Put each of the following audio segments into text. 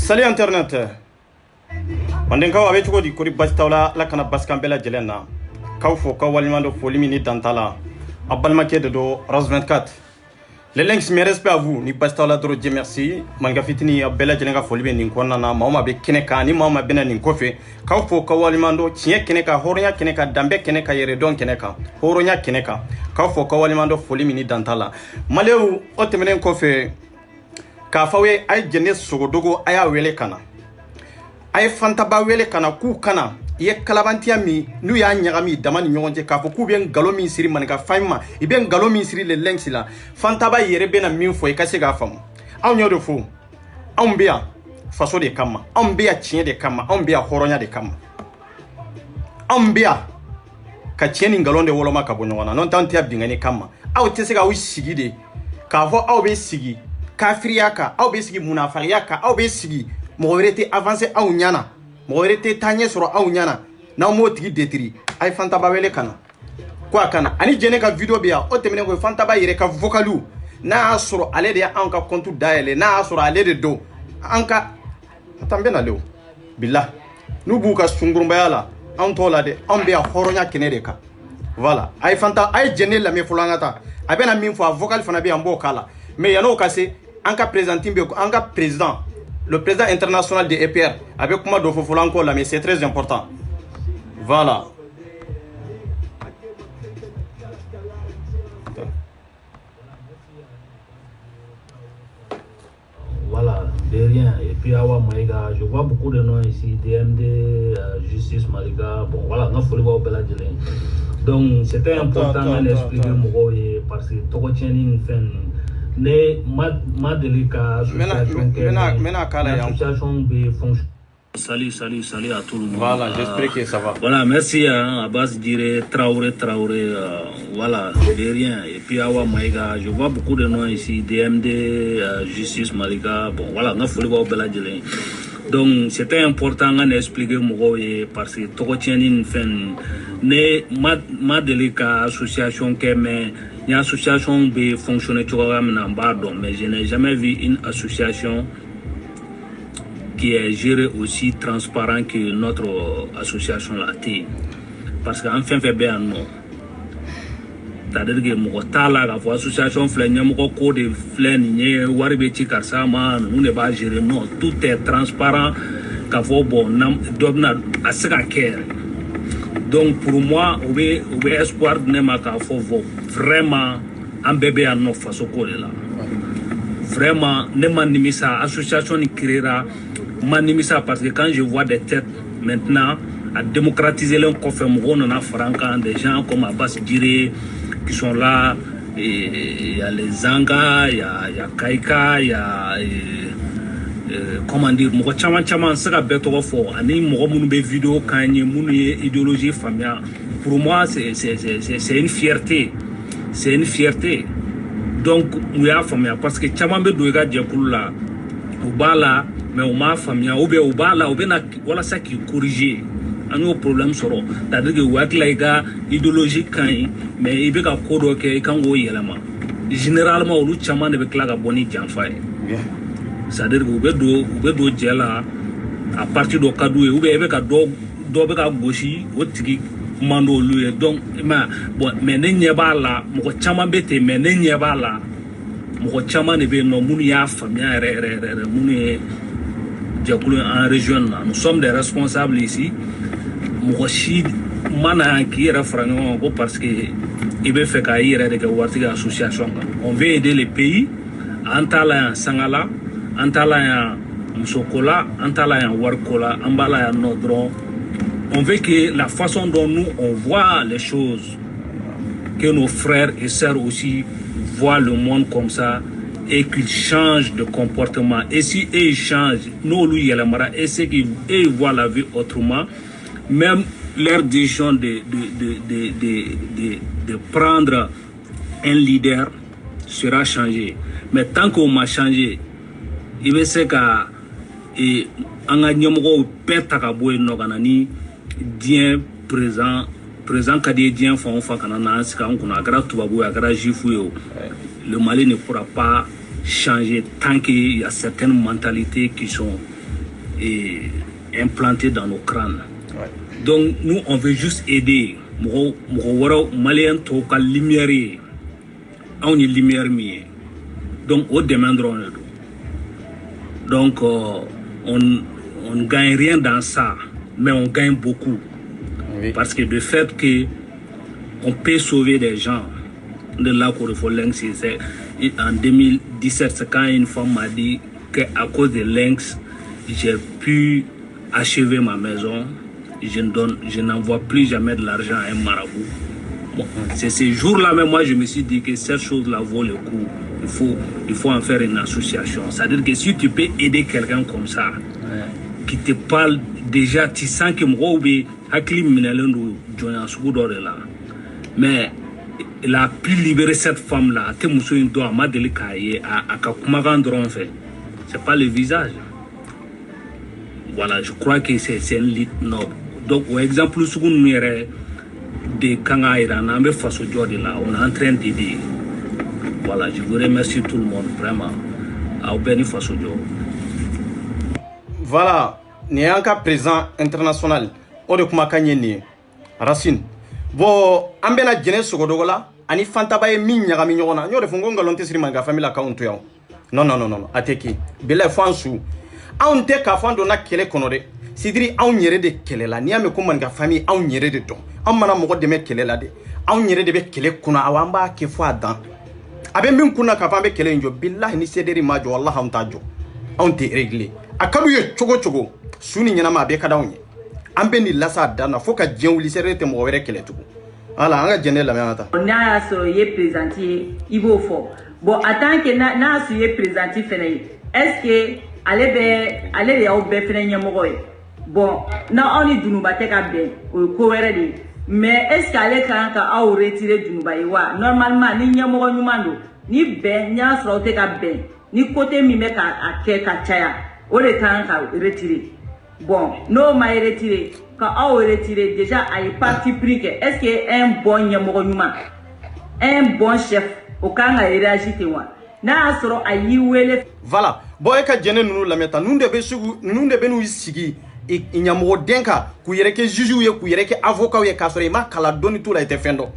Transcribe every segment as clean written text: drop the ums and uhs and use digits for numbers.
Salut Internet. Mandenkaw abe cogo di kori bastawla la kana baskambela jelena. Kawfo kawalimando folimini dantala. Abalmake de do Rose 24. Les links, mes respects à vous. Ni bastawla doro Dieu merci. Manga fitini abela jelenga folibe ni konna na maoma be keneka ni maoma bena ni kofe. Kawfo kawalimando tiye keneka horonya keneka dambe keneka yeredon keneka. Horonya keneka. Kawfo kawalimando folimini dantala. Maleu otemenen kofe. Kafawe ay jene sogodogo aya wele kana ay fantaba wele kana ku kana ye kalabantia mi nu ya nyagami damani nyonje ka ku bien galomi siri manika faima ibien galomi siri le lenksila fantaba yere bena minfo e kase ga fam aw nyodo fu ambia faso de kama ambia chien de kama ambia horonya de kama ambia ka chien ngalonde woloma ka bonyona non tantia bingani kama aw tesega usigide ka fo aw be sigi kafiriaka aw be sigi munafariaka aw be sigi mowerete avancer aw nyana mowerete tanye soro aw nyana na mo tigi detri ay fantaba wele kana kwa kana ani jene ka video biya o temene ko fantaba yire ka vocalu na soro ale de anka compte daele na soro ale de do anka atambe na lew billah nu buka sungurumba yala an tola de an be horonya kenede ka voilà ay fanta ay jene la me fulangata abena min fo vocal fana bi ambo kala mais yano kase anka présentimbe anka président le président international de EPR avec comment do fofo encore là mais c'est très important voilà voilà de rien et puis Awa Maïga je vois beaucoup de noms ici DMD Justice Malika bon voilà on a folie au Beladjele donc c'était important d'expliquer moi parce que Togo Tieni fait ne ma delika association be fonction. Salut à tout le monde. Voilà, j'espère que ça va. Voilà, merci à Abbas Dire Traoré, voilà, de rien. Et puis Awa Maïga, je vois beaucoup de noms ici, DMD, Justice Malika, bon voilà, on a folie au Beladjele. Donc c'était important d'expliquer moi parce que Togo Tieni fait ne ma delika association qui mais une association peut fonctionner mais je n'ai jamais vu une association qui est gérée aussi transparent que notre association là. Parce qu'en fin fait bien non. C'est-à-dire que mon tala la association flène mon code de flène ni waribechi karsama nous ne pas gérer non tout est transparent qu'à bon domna asaka care. Donc pour moi, on veut espoir de Nemaka Fovo vraiment un bébé à nos façons là. Vraiment, Nemanimisa, association qui créera Manimisa parce que quand je vois des têtes maintenant à démocratiser leur coffre, on a franca des gens comme Abbas Dire qui sont là. Il y a les Zanga, il y a Kaika, il y a comment dire mɔgɔ caman caman se ka bɛɛ tɔgɔ fɔ ani mɔgɔ minnu bɛ vidéo kan ye minnu ye idéologie faamuya pour moi c'est une fierté donc u y'a faamuya parce que caman bɛ don i ka jɛkulu la u b'a la mais u m'a faamuya ou bien u b'a la u bɛ na walasa k'i corriger an y'o problème sɔrɔ c'est-à-dire que u hakili i ka idéologie kan ɲi mais i bɛ ka ko dɔ kɛ i kan k'o yɛlɛma généralement olu caman de bɛ tila ka bɔ ni janfa ye c'est-à-dire que u bɛ don jɛ la à partir dɔ ka d'u ye ou bien i bɛ ka dɔ bɛ ka gosi o tigi man d'olu ye donc bon mais ne ɲɛ b'a la mɔgɔ caman bɛ ten mais ne ɲɛ b'a la mɔgɔ caman de bɛ yen nɔ minnu y'a faamuya yɛrɛ minnu ye jɛkulu en région na nous sommes des responsables ici mɔgɔ si mana k'i yɛrɛ fara ɲɔgɔn kan ko parce que i bɛ fɛ k'a i yɛrɛ de kɛ waritigi association kan on veut aider les pays an t'a la yan sanga la an t'a la yan musoko la an t'a la yan wariko la an b'a la yan nɔ dɔrɔn on veut que la façon dont nous on voit les choses que nos frères et sœurs aussi voient le monde comme ça et qu'ils changent de comportement et si eux ils changent nous lui yɛlɛmara et c'est qu'ils voient la vie autrement même leur décision de prendre un leader sera changé. Mais tant qu'on m'a changé, il va se ka an ka ɲɛmɔgɔw bɛɛ ta ka bɔ yen nɔ ka na ni diɲɛ présent ka di ye diɲɛ fan o fan kana na an sigi an kunna a kɛra tubabu ye a kɛra juifu ye o le Mali ne pourra pas changer tant qu'il y a certaines mentalités qui sont implantées dans nos crânes. Donc nous on veut juste aider mɔgɔ wɛrɛw maliyɛn tɔw ka lumière ye anw ye lumière min ye donc o dɛmɛ dɔrɔn de don donc on ne gagne rien dans ça mais on gagne beaucoup parce que le fait que on peut sauver des gens de là qu'on refait lynx en 2017 c'est quand une femme m'a dit qu'à cause de lynx j'ai pu achever ma maison. Je n'envoie plus jamais de l'argent à un marabout. Bon, c'est ces jours-là, mais moi je me suis dit que cette chose-là vaut le coup. Il faut en faire une association. C'est-à-dire que si tu peux aider quelqu'un comme ça, qui te parle déjà, tu sens que moi, mais il a pu libérer cette femme-là. C'est pas le visage. Voilà, je crois que c'est un lit noble. Donc, au exemple, de Kanga Iran, on est en train d'aider. Voilà, je vous remercie tout le monde, vraiment. Voilà, il y a un cas présent international. On est comme Racine. Bon, on a une jeunesse sogodogola. Ani fantaba ye min ɲagami ɲɔgɔn na n y'o de fɔ n ko nkalon tɛ siri manka famille la k'anw to yan non a tɛ kɛ bela fɔ an su anw tɛ k'a fɔ an donna kɛlɛ kɔnɔ dɛ sidiri anw yɛrɛ de kɛlɛ la n'i y'a mɛn ko manka famille anw yɛrɛ de dɔn anw mana mɔgɔ dɛmɛ kɛlɛ la dɛ anw yɛrɛ de bɛ kɛlɛ kɔnɔ awa an b'a kɛ fɔ a dan a bɛ min kun na k'a fɔ an bɛ kɛlɛ in jɔ bilahi ni sederi ma jɔ wallahi anw t'a jɔ anw tɛ régler a ka d'u ye cogo cogo su ni ɲɛnama a bɛɛ ka d'anw ye an bɛ nin lasa a dan na fo ka diɲɛ wuli sederi tɛ mɔgɔ wɛrɛ kɛlɛ tugun. Voilà, on a gagné la même. N'a soyé présenté, il faut fort. Bon, attends que n'a soyé présenté, est-ce que allez y avoir bien bon, non, on est d'Unubatek à bien, au cohérent. Mais est-ce qu'allez quand à retirer d'Unubaïwa? Normalement, ni nyamoro numando, ni ben, ni a sauté à ben, ni côté mimeka à kekachaya, ou le quand à retirer. Bon, non, m'a retiré. Quand on retire déjà à y parti pris que est-ce que un bon yamoronuma un bon chef au cas à réagir n'a soro à y wele voilà boy ka jene nunu la meta nunde be sugu nunde be nu sigi inyamo denka ku yereke juju ye ku yereke avocat ye ka soro ma kala doni tout la été fendo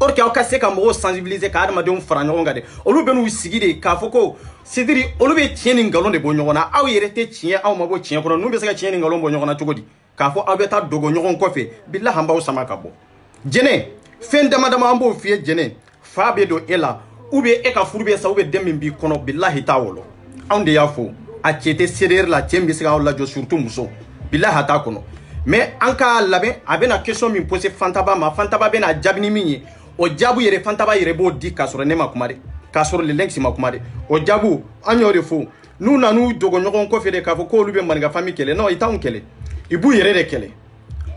or ka ka se ka mo sensibiliser ka adama de fara nyon ngade olu be nu sigi de ka foko sidiri olu be tieni ngalon de bo nyona aw yerete tien aw mabo tien ko nu be se ka tieni ngalon bo nyona chogodi k'a fɔ aw bɛ taa dogo ɲɔgɔn kɔfɛ bilahi an b'aw sama ka bɔ jɛnɛ fɛn dama dama an b'o f'i ye jɛnɛ fa bɛ don e la ou bien e ka furu bɛ sa ou bien den min b'i kɔnɔ bilahi t'a wolo anw de y'a fɔ a cɛ tɛ sereer la cɛ min bɛ se k'aw lajɔ surtout muso bilahi a t'a kɔnɔ mais an k'a labɛn a bɛna question min poser fantaba ma fantaba bɛna jaabi ni min ye o jaabi yɛrɛ fantaba yɛrɛ b'o di k'a sɔrɔ ne ma kuma dɛ k'a sɔrɔ le lynx ma kuma dɛ o jaabi an y'o de fɔ nous nanu dogo ɲɔgɔn kɔfɛ de k'a fɔ ko olu bɛ maninka famille kɛlɛ non i t'anw kɛlɛ i b'u yɛrɛ de kɛlɛ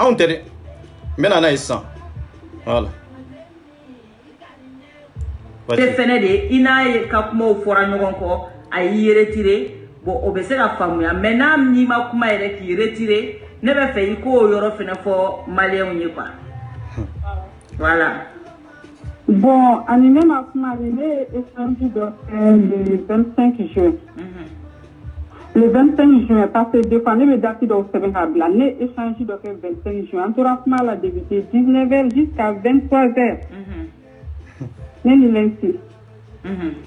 anw tɛ dɛ n bɛ na n'a ye sisan voilà te fɛnɛ de i n'a ye ka kumaw fɔra ɲɔgɔn kɔ a y'i retire bon o bɛ se ka faamuya mais n'a n'i ma kuma yɛrɛ k'i retire ne bɛ fɛ i k'o yɔrɔ fɛnɛ fɔ maliyɛnw ye quoi voilà. Bon, animé ma mariée est samedi le 25 juin. Le 25 juin, parce que deux fois, nous date au Sénégal, nous échangé le 25 juin. On aura la débuté 19h jusqu'à 23h. Nous l'insiste.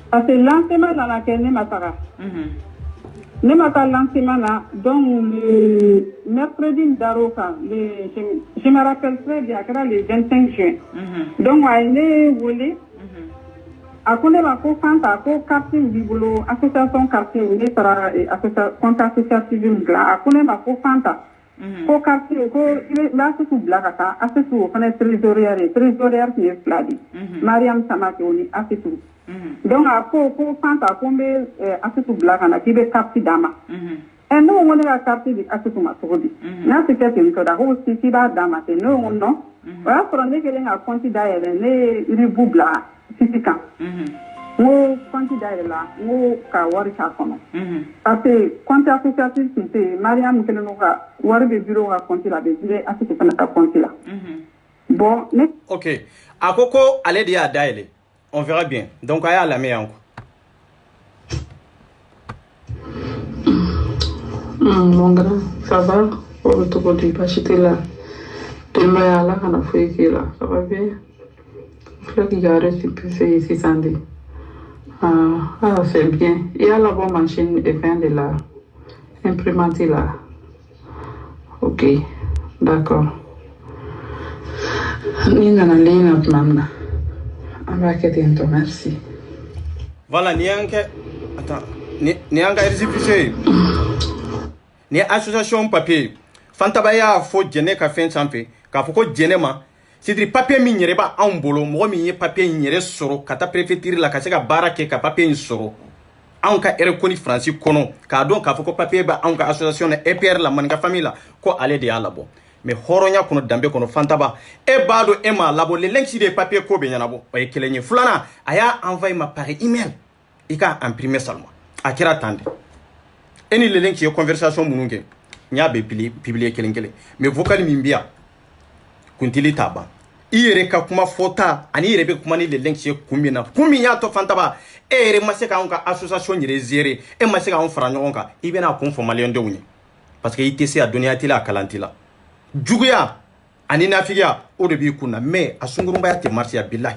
Parce que lancement dans laquelle nous m'attara. Nous m'attara lancement là, donc le mercredi d'Aroka, je me rappelle très bien, le 25 juin. Donc, on est volé. A ko ne ma ko fanta ko quartier bibolo association quartier ne sera association compte associative la a ko ne ma ko fanta ko quartier ko la se bla kata association fana trésorière qui est fladi Mariam Samake oni association donc a ko fanta ko be association bla kana ki be quartier dama et nous on est la quartier de association ma todi na se que c'est da ko si ki ba dama te no non wa prendre que les compte d'ailleurs ne ribu bla Sisikan. Nous candidat là, nous ka wari ka kono. Parce que quand associatif c'était Mariam Kelenoka, wari be bureau ka compte là, be dire associatif ka compte là. Bon, OK. Akoko allez dire à Daile. On verra bien. Donc aya la meilleure encore. Mon grand, ça va? Pour le tour du pachité là. Demain là, on a fait qui là, ça va bien? Là qui garde ici Sandy. C'est bien. Il y a la bonne machine et fin de la imprimante là. Ok, d'accord. Nina na lina mamna. Ambakete merci. Voilà, attends, nianga RCPC. Ni association papier. Fantabaya fo jene ka fin sanfe. Ka foko jene ma. C'est-à-dire papier min yɛrɛ b'a anw bolo mɔgɔ min ye papier in yɛrɛ sɔrɔ ka taa préfecture la ka se ka baara kɛ ka papier in sɔrɔ anw ka RCONI France kɔnɔ k'a dɔn k'a fɔ ko papier bɛ anw ka association na EPR la maninka famille la ko ale de y'a labɔ mais hɔrɔnya kɔnɔ danbe kɔnɔ Fantaba e b'a dɔn e m'a labɔ le links de papier ko bɛ ɲɛnabɔ o ye kelen ye filanan a y'a envoyé ma par email i ka imprimer seulement a kɛra tan de e ni le links ye conversation minnu kɛ n y'a bɛ publier kelen kelen mais vocal min bɛ yan kuntili t'a ban i yɛrɛ ka kuma fɔta ani yɛrɛ bɛ kuma ni le links ye kun min na kun min y'a to Fantaba e yɛrɛ ma se k'anw ka association yɛrɛ gérer e ma se k'anw fara ɲɔgɔn kan i bɛna kun fɔ maliyɛndenw ye parce que i tɛ se a dɔnniya t'i la a kalan t'i la juguya ani nafigiya o de b'i kun na mais a sunkurunbaya tɛ marcher bilahi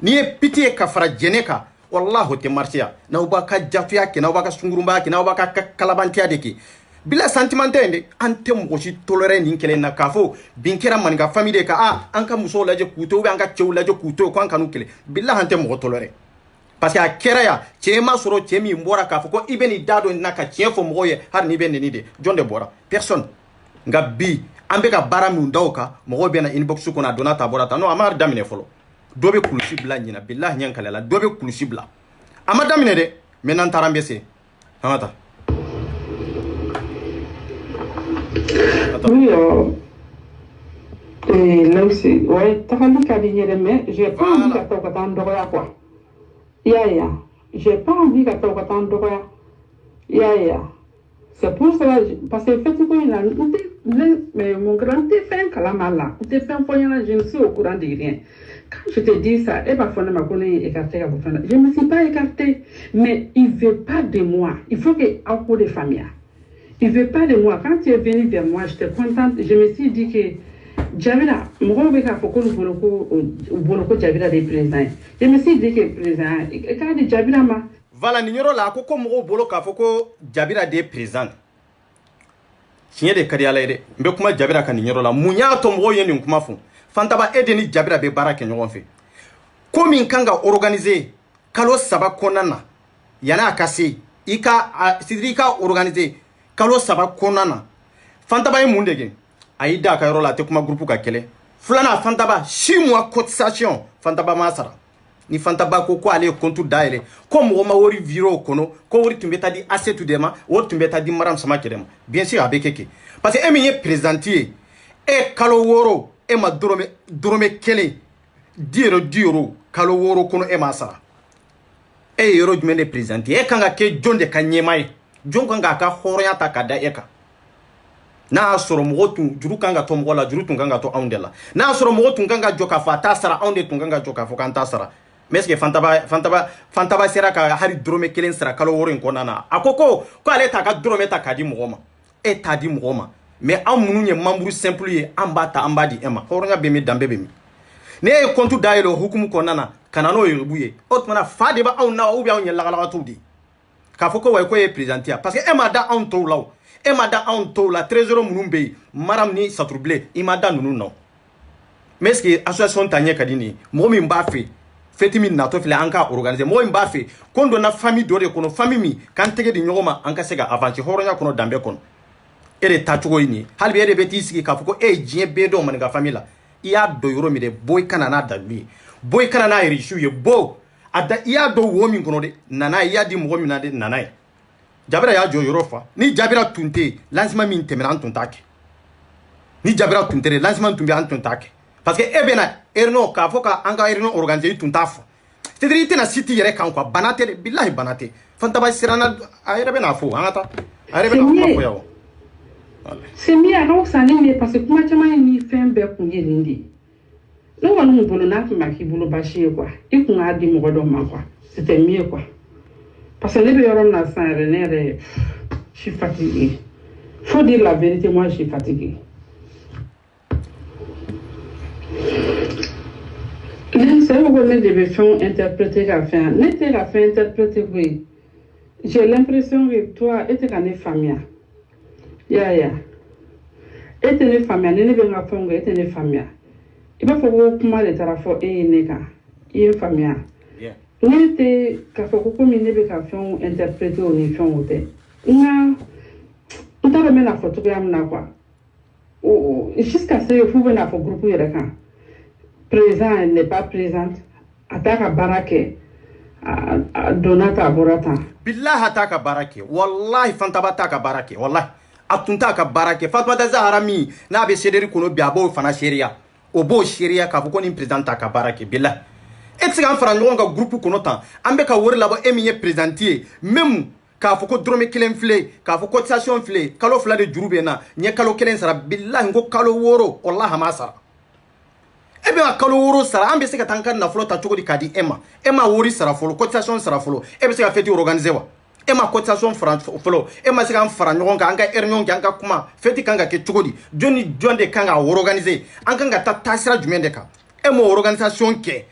n'i ye pitié ye ka fara jɛnɛ kan wallahi o tɛ marcher n'aw b'a ka jafiya kɛ n'aw b'a ka sunkurunbaya kɛ n'aw b'a ka kalabantiya de kɛ bila sentiment tɛ an tɛ mɔgɔ si toléré nin kelen na k'a fɔ bin kɛra maninka famille de ka an ka musow lajɛ k'u to ou bien an ka cɛw lajɛ k'u to ko an kan'u kɛlɛ bila an tɛ mɔgɔ toléré parce que a kɛra yan cɛ ma sɔrɔ cɛ min bɔra k'a fɔ ko i bɛ nin da dɔ nin na ka tiɲɛ fɔ mɔgɔw ye hali n'i bɛ nin de jɔn de bɔra personne nka bi an bɛ ka baara min da o kan mɔgɔw bɛ na inbox kɔnɔ a donna ta bɔra ta non a ma daminɛ fɔlɔ dɔ bɛ kulusi bila ɲina bilahi ɲɛ kale la dɔ bɛ kulusi bila a ma daminɛ dɛ maintenant taara an bɛ se an ka taa. Oui, là aussi, ouais, t'as fallu qu'à mais j'ai pas envie qu'à t'en quoi. Ya, j'ai pas envie qu'à t'en ya. C'est pour cela, parce que effectivement, mais mon grand t'es fait un calamala, t'es fait un poignard, je ne suis au courant de rien. Quand je te dis ça, et parfois, je ne me suis pas écarté, mais il ne veut pas de moi. Il faut qu'il y ait un coup de famille. Il ne veut pas de moi. Quand tu es venu vers moi, j'étais contente. Je me suis dit que Jabira, moi, je vais Jabira des présidents. Je me suis dit que le président, quand il dit Jabira, ma. Voilà, nignoro la ko mo bolo ka foko Jabira des présidents. Tiɲɛ de ka di Ala ye dɛ. N bɛ kuma Jabira kan nignoro la. Mun y'a to mɔgɔw ye nin kuma fɔ? Fantaba e de ni Jabira bɛ baara kɛ ɲɔgɔn fɛ. Ko min kan ka organiser kalo 3 kɔnɔna na yan'a ka se i ka organiser kalo 3 kɔnɔna na Fantaba ye mun de kɛ a y'i da a ka yɔrɔ la a tɛ kuma groupe ka kɛlɛ filanan Fantaba 6 mois cotisation Fantaba m'a sara ni fantaba ko ale kontu daele ko mo ma wori viro kono ko wori tumbe tadi asetu dema wori tumbe tadi maram sama kedema bien sûr abekeke parce que emi présidentier e kalo woro e ma dorome kele diero kalo woro kono e masara e yoro jumene présidentier e kanga ke jonde ka nyemay jon kanga ka horoya ta kada eka na soro mo tun juru kanga to mo la juru tun kanga to aundela na soro mo tun kanga joka fa ta sara aunde tun kanga joka fo kan ta sara mais que fantaba sera ka hari drome kelen sara kalo woro ko nana akoko ko ale ta ka drome ta kadi mo e ta di mo mais an munu ye membre simple ye ambata ambadi ema horonya be mi dambe be mi ne e kontu dailo hukumu ko nana kanano ye buye otmana fa de ba on na ou bien on ye la tudi ka foko way ko ye présentia parce que ema da on to law ema da on to la trésor munumbe maram ni satroublé imada nunu non mais que association tanye kadini mo mi mba fe feti min na to file anka organiser mo mba fe kondo na famille dore kono famille mi kan tege di nyoma anka sega avanti horonya kono dambe kono ere tachugo ini halbi ere beti sigi ka foko e jien bedo man ga famille la iya do yoro mi de boy kana na dabi boy kana na rishu ye bo ada iya do womi kono de nana iya di mo mi na de nana jabira ya jo yoro fa ni jabira tunte lancement min temena tuntake ni jabira tunte lancement tumbi antuntake parce que ebena erno ka foka anga erno organiser tuntaf c'est-à-dire itena city yere kan quoi banate billahi banate fantaba sirana ayere bena fo angata ayere bena fo yawo c'est mieux donc ça n'est parce que comment tu m'as ni fait un bec pour y aller non on nous bolo na ma ki bolo bashi quoi et qu'on a dit mo do ma quoi c'était mieux quoi parce que les bureaux na ça je suis fatigué faut dire la vérité moi je suis fatigué c'est où on devait faire interpréter la fin n'était la fin interpréter oui j'ai l'impression que toi était une famille ya était une famille ne venga fonga était une famille il va falloir comment les tarafo et neka une famille n'était qu'à faire comme il ne veut qu'à faire interpréter au niveau de on t'a remis la photo bien na quoi jusqu'à ce que vous venez à faire groupe hier quand présent elle n'est pas présente ataka barake donata borata billah ataka barake wallahi fantaba taka barake wallahi atunta ka barake fatma da zahara mi na be shederi kuno biabo fana sheria obo sheria ka ko ni président taka barake billah et c'est un franc nga groupe kuno tan ambe ka wori labo emiye présentier même ka foko drome kelen flé ka foko cotisation flé kalo fla de jurube na nye kalo kelen sara billah ngo kalo woro wallahi masara ebe kalo woro sara ambe se ka tanka na flota chokodi kadi ema wori sara folo cotisation sara folo ebe se ka feti organiser wa ema cotisation folo ema se ka fara nyon ka anga ernon ka anga kuma feti kanga ke chokodi joni jonde kanga organiser anga ta tasira jumende ka emo organisation ke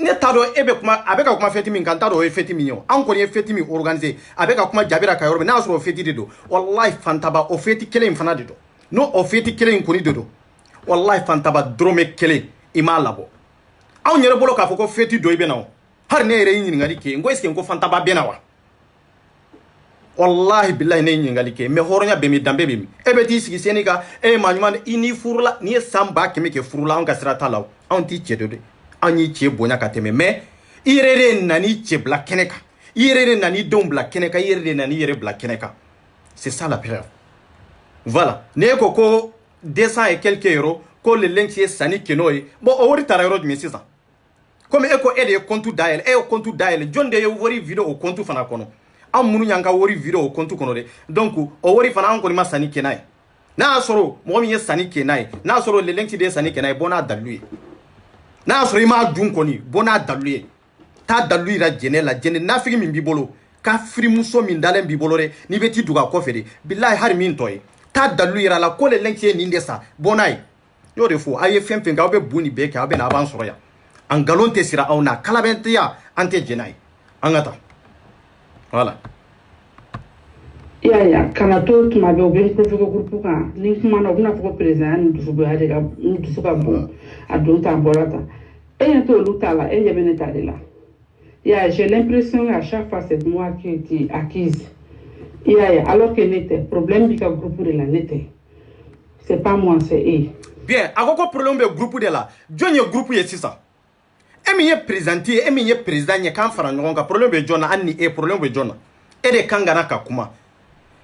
ne tado ebe kuma abeka kuma feti min kan tado e feti minyo anko ne feti mi organiser abeka kuma jabira ka yorbe na so feti dedo wallahi fantaba o feti kele mfana dedo no o feti kele nkoni dedo wallahi fantaba drome kele ima labo aw nyere bolo ka foko feti do ibe nawo har ne re yin ngali ke ngo eske ngo fantaba benawa wallahi billahi ne yin ngali ke me horonya be mi dambe be mi ebe ti sigi senika e manyuma ini furula ni samba ke me ke furula on ka sira talaw on ti chedodo ani che bonya kateme mais irere nani che bla keneka irere nani don bla keneka irere nani yere bla keneka c'est ça la preuve voilà ne ko 200 et quelques euros ko le lenki sani kenoy bon o wori tara euro de 600 comme eko ede compte dael e compte dael jonde yo wori video o compte fana kono am munu nyanga wori video o compte kono de donc o wori fana an ko ma sani kenay na soro mo mi sani kenay na soro le lenki de sani kenay bona daluye na soro ima dun koni bona daluye ta daluye la jene na figi min bibolo ka firi muso min dalen bibolo re ni beti duga ko fede billahi har min toy ta daluye la ko le lenki ni ndesa bonai yo de fo aye femfe nga obe buni be ka obe na avan soro ya an galon te sira auna kala bentiya ante jenai angata voilà ya kana to tuma be obe ko foko groupe ka ni kuma na obuna foko president ni dusugo ya de ka ni dusuga bo adonta borata et to lutala et yebene tadela ya j'ai l'impression à chaque fois c'est moi qui est acquise ya alors que n'était problème du groupe de la nete c'est pas moi c'est eux bien akoko problème be groupe de la jonye groupe ye sisa mi ye présenté e mi ye président ye kan fara ɲɔgɔn kan problème be jɔn na an ni e problème be jɔn na e de kan gana ka kuma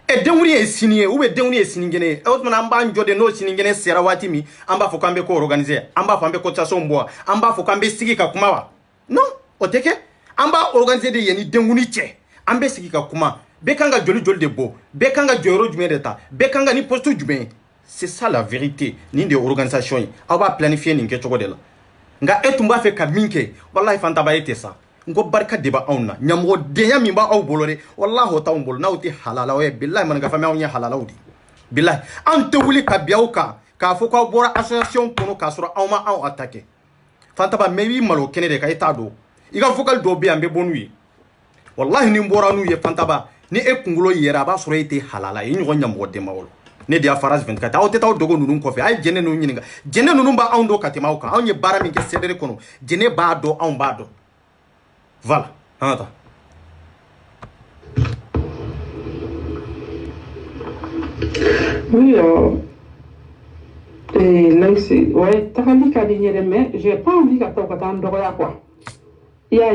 e denwuli ye sini ye ou bien denwuli ye sini gene e o tuma an b'an jɔ de n'o sini gene sera waati min an b'a fɔ k'an bɛ ko organiser an b'a fɔ an bɛ cotisation bɔ an b'a fɔ k'an bɛ sigi ka kuma wa non o tɛ kɛ an b'a organiser de ye ni denwuli cɛ an bɛ sigi ka kuma bɛɛ kan ka joli joli de bɔ bɛɛ kan ka jɔyɔrɔ jumɛn de ta bɛɛ kan ka ni poste jumɛn c'est ça la vérité nin de organisation ye aw b'a planifier nin kɛcogo de la nga e tun b'a fɛ ka min kɛ wallahi fantaba e tɛ sa n ko barika de b'anw na ɲamɔgɔdenya min b'aw bolo de wallahi o t'anw bolo n'aw tɛ halalaw ye bilahi manikafɛn anw ye halalaw de bilahi anw tɛ wuli ka bin aw kan k'a fɔ k'aw bɔra association kɔnɔ k'a sɔrɔ aw ma anw attaquer fantaba mɛ i b'i malo kɛnɛ de kan i t'a dɔn i ka vocal dɔw bɛ yan n bɛ bɔ n'u ye wallahi ni n bɔra n'u ye fantaba ni e kunkolo yɛrɛ a b'a sɔrɔ e tɛ halala ye i ɲɔgɔn ɲamɔgɔdenba wolo ne de y'a Faraz 24 aw tɛ taa dogo ninnu kɔfɛ a ye jɛnɛ ninnu ɲininka jɛnɛ ninnu b'a anw dɔn ka tɛmɛ aw kan anw ye baara min kɛ CDR kɔnɔ jɛnɛ b'a dɔn anw b'a dɔn voilà an ka taa. Oui, là ici, ouais, tagali kadi yere mais j'ai pas envie ka taw ka tan dogoya quoi. Ya,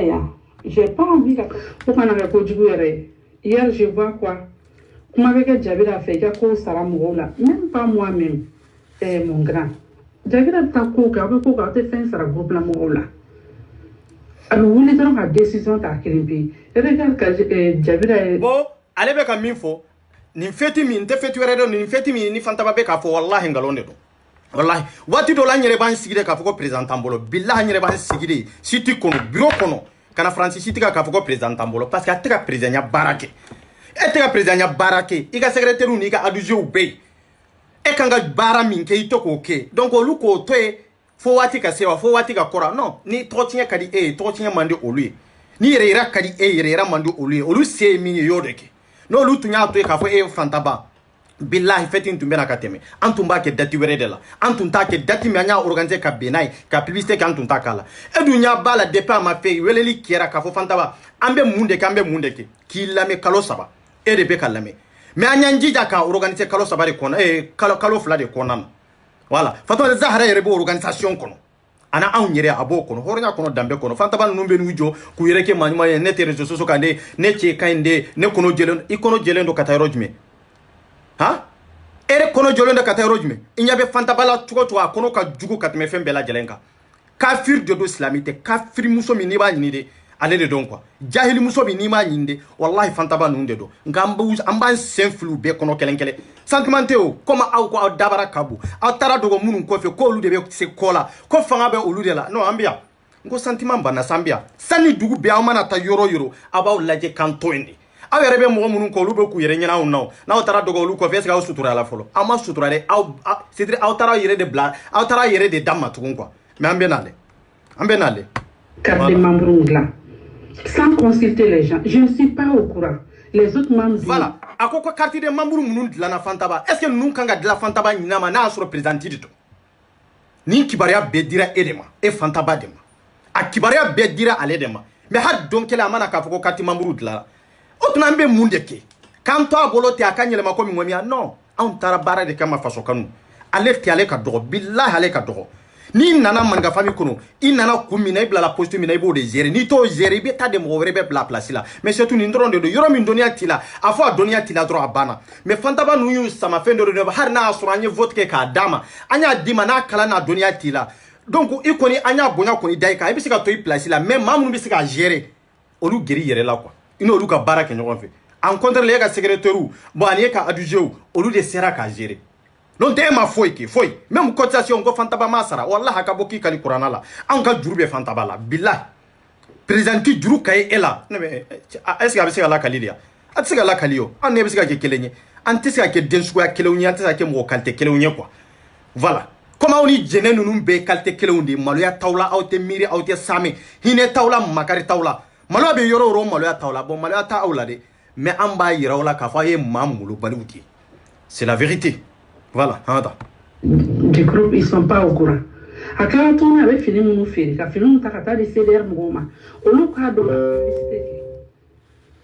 j'ai pas envie ka ko kana ko jugu yere. Hier je vois quoi. Comment avec Jabira fait ka ko sara mo la, même pas moi-même. Mon grand. Jabira ta ko ka ko ka te fin sara groupe la mo la. Alors vous les donnez la décision ta kirimbi. Regarde que Jabira bon, allez be ka min fo. Nin feti min te feti wɛrɛ dɔn nin feti min ni fantaba bɛ k'a fɔ wallahi ngalon de don wallahi waati dɔ la n yɛrɛ b'an sigi de k'a fɔ ko président t'an bolo billahi n yɛrɛ b'an sigi de siti kɔnɔ bureau kɔnɔ kana faransi siti k'a fɔ ko président t'an bolo parce que a tɛ ka président ɲa baara kɛ e tɛ ka président ɲa baara kɛ i ka secrétaire n'i ka adjoint bɛ yen e kan ka baara min kɛ i tɛ k'o kɛ donc olu k'o to yen fo waati ka se wa fo waati ka kɔrɔ non ni tɔgɔtiɲɛ ka di e ye tɔgɔtiɲɛ man di olu ye ni yɛrɛ yira ka di e ye yɛrɛ yira man di olu ye olu se ye min ye y'o de kɛ n'olu tun y'a to yen k'a fɔ e ye fantaba billahi fɛti tun bɛna ka tɛmɛ an tun b'a kɛ dati wɛrɛ de la an tun t'a kɛ dati min an y'a organiser ka bɛn n'a ye ka publicité kɛ an tun t'a k'a la e dun y'a b'a la depuis a ma fɛ weleli kɛra k'a fɔ fantaba an bɛ mun de kɛ an bɛ mun de kɛ k'i lamɛn kalo 3 e de bɛ ka lamɛn mais an y'an jija ka organiser kalo 3 de kɔnɔ kalo 2 de kɔnɔna na voilà Fatuma Zahara yɛrɛ b'o organisation kɔnɔ ana anw yɛrɛ a b'o kɔnɔ hɔrɔnya kɔnɔ danbe kɔnɔ fantaba ninnu bɛ n'u jɔ k'u yɛrɛ kɛ maa ɲuman ye ne tɛ réseaux sociaux kan de ne cɛ ka ɲi de ne kɔnɔ jɛlen i kɔnɔ jɛlen don ka taa yɔrɔ jumɛn han e yɛrɛ kɔnɔ jɛlen don ka taa yɔrɔ jumɛn i ɲɛ bɛ fantaba la cogo cogo a kɔnɔ ka jugu ka tɛmɛ fɛn bɛɛ lajɛlen kan kafiri de don silami tɛ kafiri muso min n'i b'a ɲini de ale de don quoi jahili muso min n'i m'a ɲini de wallahi fantaba ninnu de don nka an b'an sen fili u bɛɛ kɔnɔ kelen kelen sentiment tɛ o comme aw ko aw dabara ka bon aw taara dogo minnu kɔfɛ k'olu de bɛ se kɔ la ko fanga bɛ olu de la non an bɛ yan n ko sentiment banna san bɛ yan sanni dugu bɛɛ aw mana taa yɔrɔ o yɔrɔ aw b'aw lajɛ kan to yen de aw yɛrɛ bɛ mɔgɔ minnu kɔ olu bɛ k'u yɛrɛ ɲɛna aw na n'aw taara dogo olu kɔfɛ est ce que aw sutura la fɔlɔ aw ma sutura dɛ c'est à dire aw taara yɛrɛ de bila aw taara yɛrɛ de da ma tugun quoi mais an bɛ n'ale carte de membre là sans consulter les gens je ne suis pas au courant les autres membres voilà a ko carte de membre minnu dilanna fantaba est ce que ninnu kan ka dilan fantaba ɲinama n'a y'a sɔrɔ président de don ni kibaruya bɛɛ dira e de ma e fantaba de ma a kibaruya bɛɛ dira ale de ma mais hali don kelen a mana k'a fɔ ko carte membre dilanna o tuma an bɛ mun de kɛ k'an to a bolo ten a ka yɛlɛma ko min ŋɔmiya non anw taara baara de kama faso kanu ale tɛ ale ka dɔgɔ billahi ale ka dɔgɔ n'i nana maninka famille kɔnɔ i nana kun min na i bilala poste min na i b'o de gérer n'i t'o gérer i bɛ taa de mɔgɔ wɛrɛ bɛ bila place la mais surtout nin dɔrɔn de don yɔrɔ min dɔnniya t'i la a fɔ a dɔnniya t'i la dɔrɔn a banna mais fantaba ninnu y'u sama fɛn dɔ de don hali n'a y'a sɔrɔ an ye vote kɛ k'a d'a ma an y'a d'i ma n'a kalan n'a dɔnniya t'i la donc i kɔni an y'a bonya kɔni da i kan i bɛ se ka to i place la mais maa minnu bɛ se k'a gérer olu gɛrɛ i yɛrɛ la quoi i n'olu ka baara kɛ ɲɔgɔn fɛ en contraire e ka secrétaire bon ani e ka adjoint olu de sera k'a gérer non tɛ e ma foyi kɛ foyi même cotisation ko fantaba ma sara wallahi a ka bɔ k'i kali kuranna la anw ka juru bɛ fantaba la billahi président ki juru ka ye e la ne bɛ est ce que a bɛ se ka lakali de ya a tɛ se ka lakali o an ne bɛ se ka kɛ kelen ye an tɛ se ka kɛ den suguya kelenw ye an tɛ se ka kɛ mɔgɔ qualité kelenw ye quoi voilà comme aw ni jɛnɛ ninnu bɛɛ qualité kelenw de maloya t'aw la aw tɛ miiri aw tɛ saamɛ hinɛ t'aw la makari t'aw la maloya bɛ yɔrɔ o yɔrɔ maloya t'aw la bon maloya t'aw la dɛ mais an b'a yira aw la k'a fɔ a ye maa molobaliw de ye c'est la vérité. Voilà, du groupe, ils sont pas au courant. À quand on avait fini mon fait, quand fini on t'a dit CDR Mouma, au lieu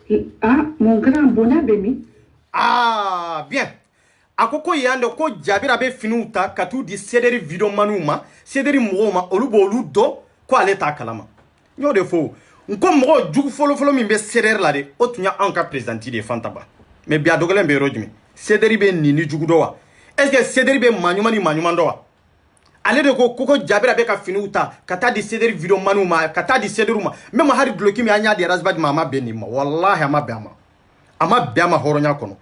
de ah, mon grand bonheur béni. Ah, bien. A ko yande ko Jabira be fini uta ka tu di CDR vidéo manuma, CDR Mouma, olu bo olu do ko ale ta kalama. Nyo de fo. Nko mgo jugu folo min be CDR la de. O tunya anka présidenti de Fantaba. Mais bia dogolen be rojimi. CDR be nini jugu do wa. Est-ce que CDR be manyuma do wa? Ale de ko koko jabira be ka fini uta kata di CDR video manu ma kata di CDR ma même hari bloki mi anya de rasbad mama be ni ma wallahi ama be ama horonya kono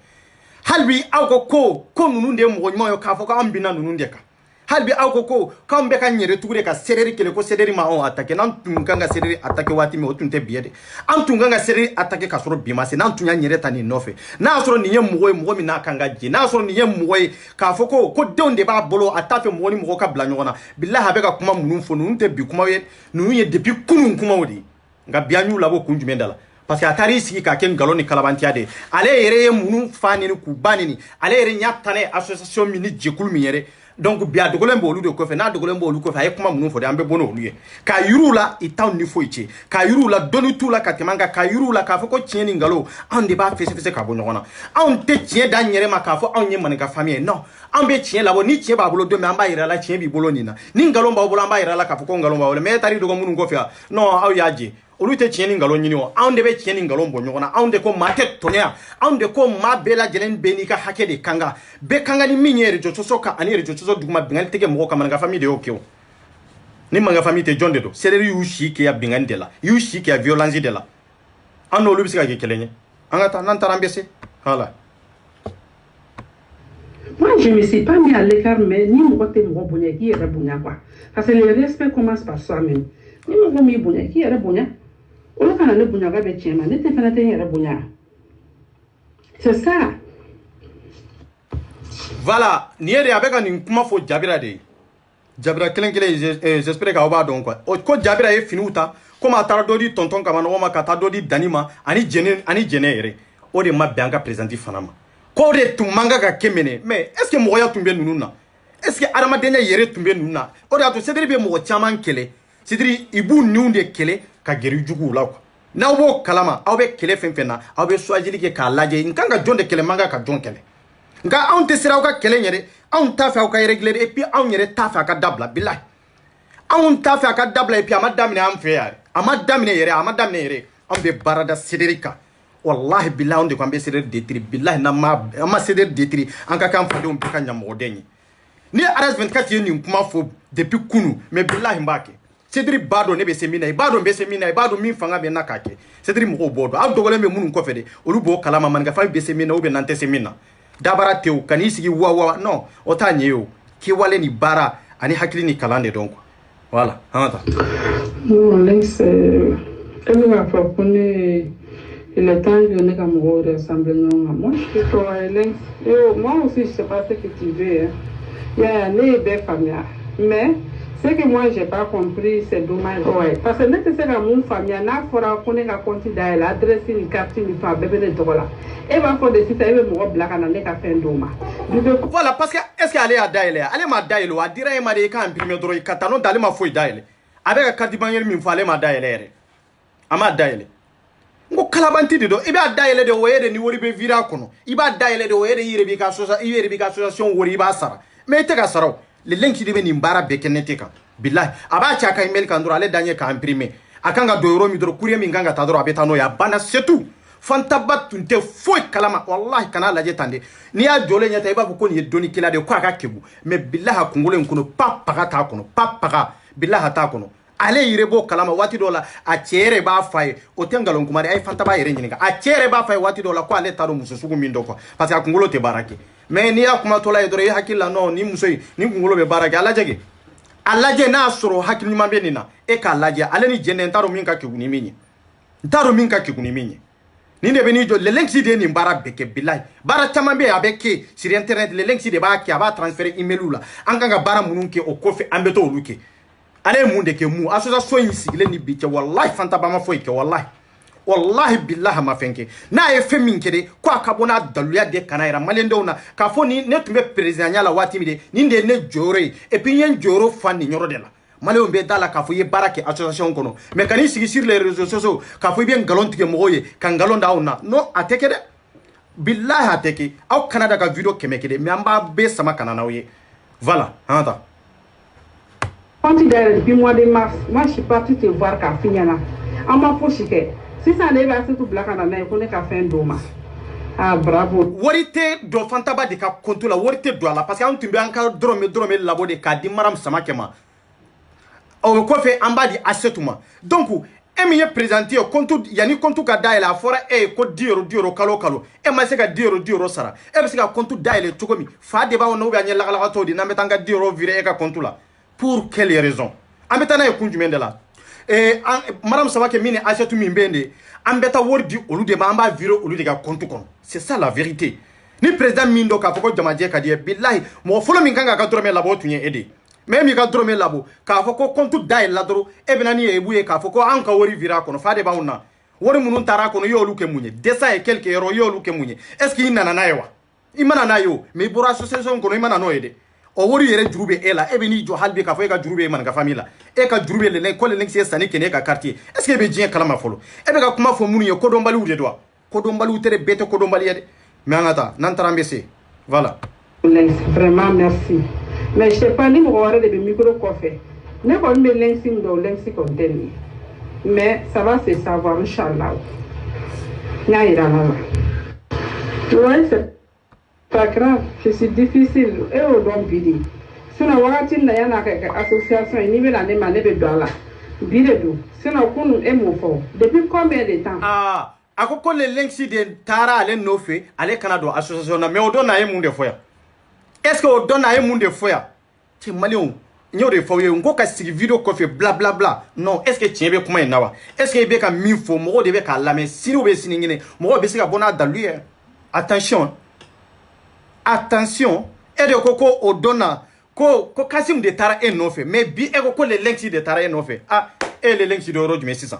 halbi aw ko nunu de mo nyimo yo ka fo ka ambina nunu de ka halbi aw ko kambe ka nyere tugure ka CDR kele ko CDR ma on attaque nan tunganga CDR attaque wati mi otunte biede an tunganga CDR attaque ka soro bima se nan tunya nyere tani nofe na soro ni yem mo mi na kanga ji na soro ni yem mo ka fo ko donde ba bolo atafe mo ni mo ka bla nyona billahi abe ka kuma munun fo nunu te bi kuma we nunu ye depuis kunun kuma wodi nga bianyu labo kunjume dala parce que atari sigi ka ken galon ni kalabantia de ale yere munun fani ni kubani ni ale yere nyatane association mini jekul mi yere donc bia dogolen bo olu de ko fe na dogolen bo olu ko fe ay kuma munun fo de ambe bono olu ye ka yurula itaw ni fo ichi ka yurula donu tula katemanga ka yurula ka fo ko tieni ngalo on de ba fese ka bo nyona on te tie da nyere ma ka fo on nye man ka famille non on be tie labo ni tie ba bolo do me amba ira la tie bi bolo ni na ni ngalo ba bolo amba ira la ka fo ko ngalo ba bolo me tari dogo munun ko fe non aw yaji olu te tieni ngalo nyini o on de be tieni ngalo bo nyona on de ko mate tonya on de ko ma bela jelen beni ka hake de kanga be kanga ni minyere jotoso ka ani jotoso duguma bingal tege mo ka man ga famille de okeo ni manga famille te jonde do CDR yu shike ya bingan de la yu shike ya violence de la an olu bisika ke kelenye angata nan tarambese hala. Moi, je ne me suis pas mis à l'écart, mais ni mon côté mon bonnet qui est rebonnia quoi. Parce que le respect commence par soi-même. Ni mon bonnet bonnet qui est rebonnia. On a quand le bonnet avec tiens, mais n'était pas n'était rebonnia. C'est ça. Voilà, ni ere avec un kuma fo jabira de. Jabira kelen j'espère ka oba donc quoi. O ko jabira e finuta, comme atara dodi tonton kama no ma kata dodi danima ani jene ere. O de ma bianga présenter fanama. Ko de tumanga ka kemene, mais est-ce que moya tumbe nununa? Est-ce que aramadenya yere tumbe nununa? O de ato cedri be mo chaman kele. Cedri ibu niunde kele ka geri jugu la quoi. Na wo kalama, awbe kele fenfena, awbe swajili ke ka laje, nkanga jonde kele manga ka jon kele. Nga on te sera ka kele nyere, on ta fa ka régler et puis on nyere ta fa ka dabla billahi. On ta fa ka dabla et puis amadamine am fe yare. Amadamine yere, on be barada cedrika. Wallahi billahi on de ko ambe CDR détruit billahi na ma CDR détruit en ka kan fado on pe kan nyamo denyi ni aras 24 yeni kuma fo depuis kunu mais billahi mbake CDR bado ne be semina bado min fanga be nakake CDR mo bodo ab dogole me munun ko fede olu bo kalama man ga fa be semina o be nante semina dabara tew kanisi gi wa non otanye yo ki wale ni bara ani hakili ni kalande donc voilà hanta non laisse elle va proposer. Il est temps de ne pas me ressembler à moi. Je suis moi aussi, je ne sais pas ce que tu veux. Il y a des familles. Mais ce que moi, je n'ai pas compris, c'est dommage. Ouais. Parce que n'est-ce pas mon famille, il faut qu'on ait un compte d'ailleurs, l'adresse, une carte, une femme, bébé de dollars. Et va faire des sites, elle veut me blague, elle n'a fait un dommage. Voilà, parce que est-ce qu'elle est à Daïle? Elle est à Daïle, elle dirait qu'elle est à imprimer droit, Catano, d'aller ma fouille Daïle. Avec un carte bannière, il faut aller à Daïle. À Daïle. Ngo kalabanti de do iba daile de woyede ni wori be vira kono iba daile de woyede yire bi ka association wori ba sara mais te ka saraw le lenki de be ni mbara be kenete ka billahi aba cha ka email kan dro ale danye ka imprimer akanga do euro mi dro courrier mi nganga ta dro abeta no ya bana c'est tout fantabat tunte foi kalama wallahi kana laje tande ni ya jole nyata iba ko ni doni kila de ko aka kebu mais billahi kungole nkuno papa ta kono papa billahi ta kono ale yirebo kalama wati dola a chere ba fay o tengalon kumari ay fanta ba yere nyinga a chere ba fay wati dola ko ale taro muso sugu mindo ko parce que akungolo te barake mais ni akuma tola e dore hakilla no ni muso ni kungolo be barake alaje na soro hakil nyuma be nina e ka alaje ale ni jenne taro min ka kiguni minyi ni de beni jo le lenksi de ni bara beke billahi bara tamambe abeke sur internet le lenksi de ba ki aba transférer emailula anganga bara mununke o kofi ambeto oluke ale munde ke mu association yi sigile ni biche wallahi fanta ba ma foi ke wallahi billahi ma fenke na e femin kede ko akabona daluya de kanaira malende ona ka fo ni ne tumbe president nyala wati mi de ni de ne jore e puis yen joro fani nyoro de la malé be dala ka fo ye barake association kono mais kan sigi sur les réseaux sociaux ka fo bien galontige moye kan galonda ona no ateke de billahi ateke aw kanada ka video kemeke de me amba be sama kanana oye voilà hanta Quand tu es depuis le mois de mars, moi je suis partie te voir qu'à finir là. On m'a poussé. Si ça n'est pas tout black en année, on est qu'à faire un dôme. Ah bravo. Warite do fantaba de ka konto la warite do la parce que on tumbe encore drome labo de ka di maram sama kema. O ko fe amba di assetuma. Donc e mi ye présenter konto yani konto ka daile a fora e ko dioro kalo e ma se ka dioro sara e be se ka konto daile tukomi fa de ba wono be anya la to di na metanga dioro vire e ka konto la pour quelle raison ambetana e kunjume de la maram sama ke mini assetu mi mbende ambeta wordi olu de ba amba vire olu de ka konto kon c'est ça la vérité ni président mindo ka foko jamaje ka die billahi mo folo min kanga ka drome labo tunye ede même mi ka drome labo ka foko konto daile la dro e benani e buye ka foko an ka wori vira kono fa de ba wonna wori munun tara kono yo lu ke munye desa e quelque euro yo lu ke munye est-ce qu'il nana na yewa imana na yo me bora association kono imana no ede o wori yere jurube ela e beni jo halbe ka fo e ka jurube man ka famila e ka jurube le ko le nexi sani kene ka quartier est-ce que be jien kala ma folo e be ka kuma fo munu ye ko dombali ude do ko dombali utere bete ko dombali yede mais angata nan trambese voilà vraiment merci mais je sais pas ni mo wara de micro coffee ne ko me lensi contenu mais ça va se savoir inchallah na ira là ouais c'est pas grave c'est difficile et au don bidi sina wakati na yana ka association ni be la ne ma ne be do la bide do sina kunu e mo fo depuis combien de temps akoko le lensi de tara ale no fe ale kanado association na mais o don na e munde foya est-ce que o don na e munde foya ti malion nyo de foye ngo ka sigi video ko fe bla bla bla non est-ce que tiebe kuma inawa est-ce que be ka mi fo mo de be ka la mais sino be siningine mo be sika bona dalu attention et de koko o donna ko kasim de tara e no fe mais bi e ko le lensi de tara e no fe et le lensi de oro du 600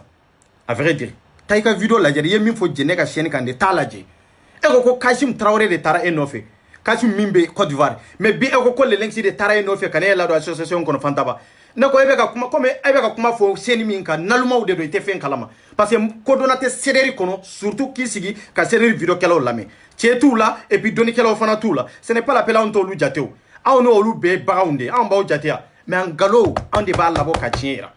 à vrai dire taika video la jeri yemi fo jene ka chaîne kan de talaje e ko kasim traoré de tara e no fe kasim mimbe Côte d'Ivoire mais bi e ko le lensi de tara e no fe kan e la do association kono fantaba ne ko ebe ka kuma comme ebe ka kuma fo seni min ka naluma ou de do ite fen kalama parce que ko donate cédéri kono surtout ki sigi ka cédéri video kala lame tout là et puis donner kala fana tout là ce n'est pas l'appel on to lu jateo a on olu be bagaunde an baw jatea mais en galo on de ba labo ka tiera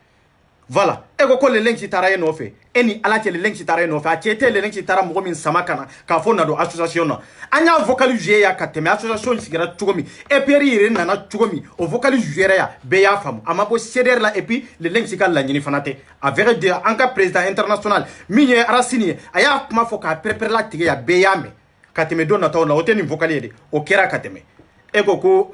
voilà e ko le lenki tara e no fe eni ala le lenki tara e no fe a tiete le lenki tara mo min samakana ka fo na do association na anya vocal juer ya kateme association sigira tugomi e périr na na tugomi o vocal juer ya be ya fam amabo ceder la et puis le lenki ka la nyini fanate a vrai dire en cas président international minye arasini aya kuma fo ka prepare la tige ya be ya me kateme donna taw na oteni vocal yede o kera kateme e ko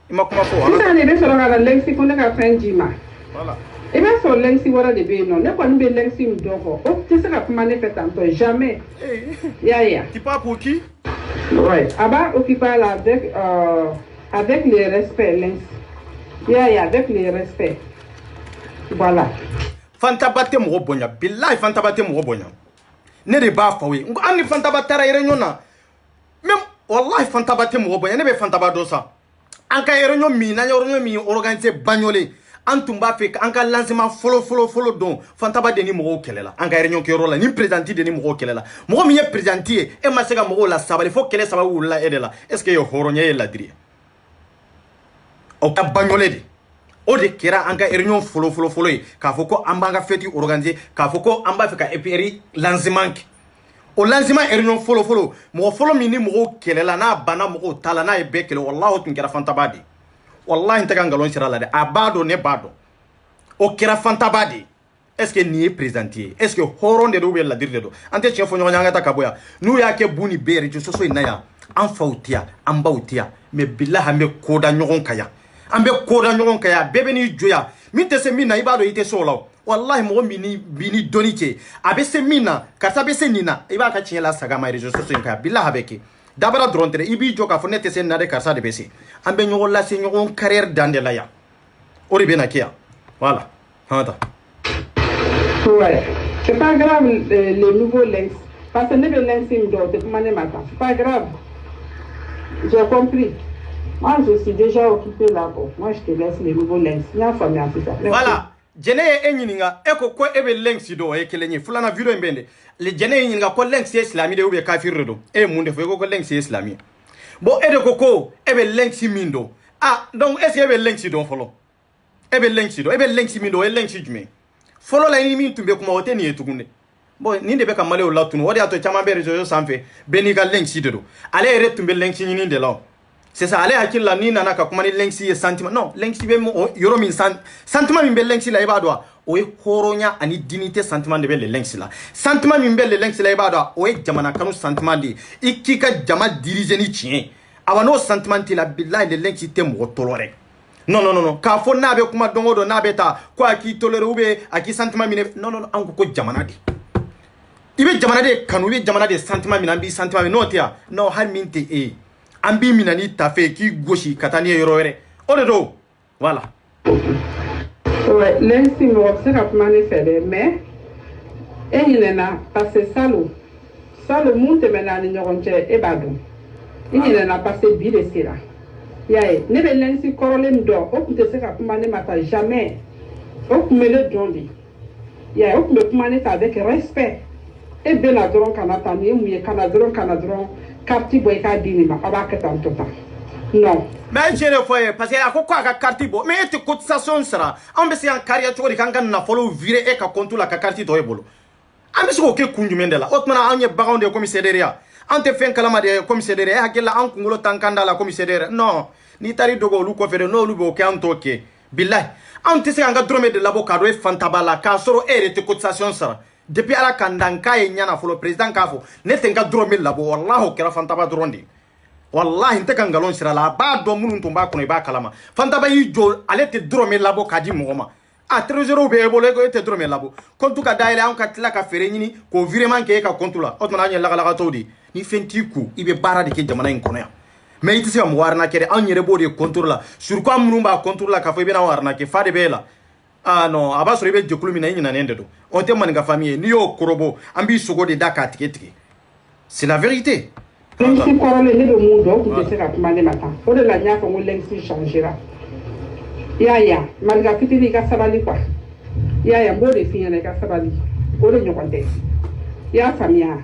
ima kuma fo ça ne be so la lenki ko ne ka fenjima voilà. Et bien, sur l'ensi wara de bénon, ne pas nous l'ensi m'doko. Oh, tu sais la comment ne fait tantôt jamais. Ya. Tu parles pour qui? Ouais. Aba, qui parle avec le respect l'ensi. Ya, avec le respect. Voilà. Fantabate mo bonya, billahi fantabate mo bonya. Ne de ba fawe. Ani fantabatara irenyona. Même wallahi fantabate mo bonya, ne be fantabado sa. Anka irenyo mi na irenyo mi organiser bagnolé. Antumba fe anka lancement follow don fantaba de ni mo kelela anka réunion ke rola ni présenter de ni mo kelela mo mi ye présenter e ma sega mo la sabale fo kele sababu la edela est-ce que yo horonye la diri o ka bagnolé de o de kera anka réunion follow ka foko ambanga feti organiser ka foko amba fe ka eperi lancement o lancement réunion follow mo follow mi ni mo kelela na bana mo tala na e bekele wallahi tun kera fantaba de wallahi ntaga ngalon sira la de abado ne bado o kira fantabadi est-ce que ni présenter est-ce que horon de do la dire de do ante chefo nyonya ngata kaboya nu ya ke buni beri jo so inaya an fautia an bautia me billah ambe koda nyogon kaya bebe ni joya min te se mina ibado ite so law wallahi mo bini donike abe se mina kasa be se nina iba ka chiela saga ma rejo so kaya billah abeke dabara drontere ibi joka fo nete sen nade karsa de besi ambe nyogo la se nyogo carrière dandela ya ori bena kia voilà hanta ouais c'est pas grave les nouveaux links parce que les links me doivent te maner matin c'est pas grave j'ai compris moi je suis déjà occupé là-bas moi je te laisse les nouveaux links nya famille en tout ça voilà jene enyininga eko ko ebe links do e kelenye fulana video mbende le jene enyininga ko links islami de ube kafir do e munde fo ko links islami bo ede koko ebe links mindo donc est-ce ebe links do folo ebe lengsi do ebe lengsi min do e lengsi jume folo la ni min tumbe kuma wote ni etugunde bon ni de be ka male o la tunu wodi ato chama be rejo sanfe be ni ga lengsi do ale ere tumbe lengsi ni de la c'est ça ale hakilla ni nana ka kuma ni lengsi e sentiment non lengsi be mo yoro min sentiment min be lengsi la e ba do o e horonya ani dignité sentiment de be le lengsi la sentiment min be le lengsi la e ba do o e jamana kanu sentiment di ikika jama diriger ni chien awano sentiment la billahi le lengsi te mo tolore non ka fo na be kuma dongo do na be ta ko aki tolere ube aki sentiment mine non anko ko jamana di ibe jamana de kanu be jamana de sentiment mina bi sentiment no tia no har minte e ambi mina ni tafe ki goshi katani yorore o de do voilà ouais lensi mo se ka kuma ne fede mais e yinena parce que salo munte mena ni nyogonche e badu yinena parce que bi de sira yaye ne be lensi korolem do o kunte se ka kuma ne mata jamais o kumele dondi yaye o kume kuma ne ta avec respect e be la dron kanata ni muye kana dron carte boy ka dini ma aba ka tan tota non mais je ne foye parce que akoko aka carte bo mais te cotisation sera ambesi en carrière to kan kan na follow virer e ka compte la ka carte to e bolo ambesi ko ke kunjumende la otmana anye bagon de commissariat ante fen kalama de commissariat hakela an kungulo tankanda la commissariat non ni tari dogo lu ko fere no lu bo ke antoke billahi ante se anga drome de labo kado e fantabala ka soro ere te cotisation sera depuis ala kandanka e nyana folo president kafo ne tenka drome labo wallahi kera fantaba drondi wallahi nte kan galon sira la ba do munun tumba kono ba kalama fantaba yi jo ale te drome labo kadi moma a trésor be bolo ko te drome labo kontu ka daile an ka tila ka fere nyini ko virement ke ka kontu la otmana nya laga todi ni fenti ku ibe bara de ke jamana en kono ya mais iti se mo warna kede an yere bodi kontu la sur ko munun ba kontu la ka fo be na warna ke fade be la ah non aba so ibe jekulu mi na nyina nende do on te man ga famille ni yo korobo ambi sugo de daka tike c'est la vérité. Lensi korole ne do mundo ku te ka kuma ne mata o de la nya ko lensi changera ya malga fitini ka sabali kwa ya mbode finyana ka sabali o de nyokonde ya famia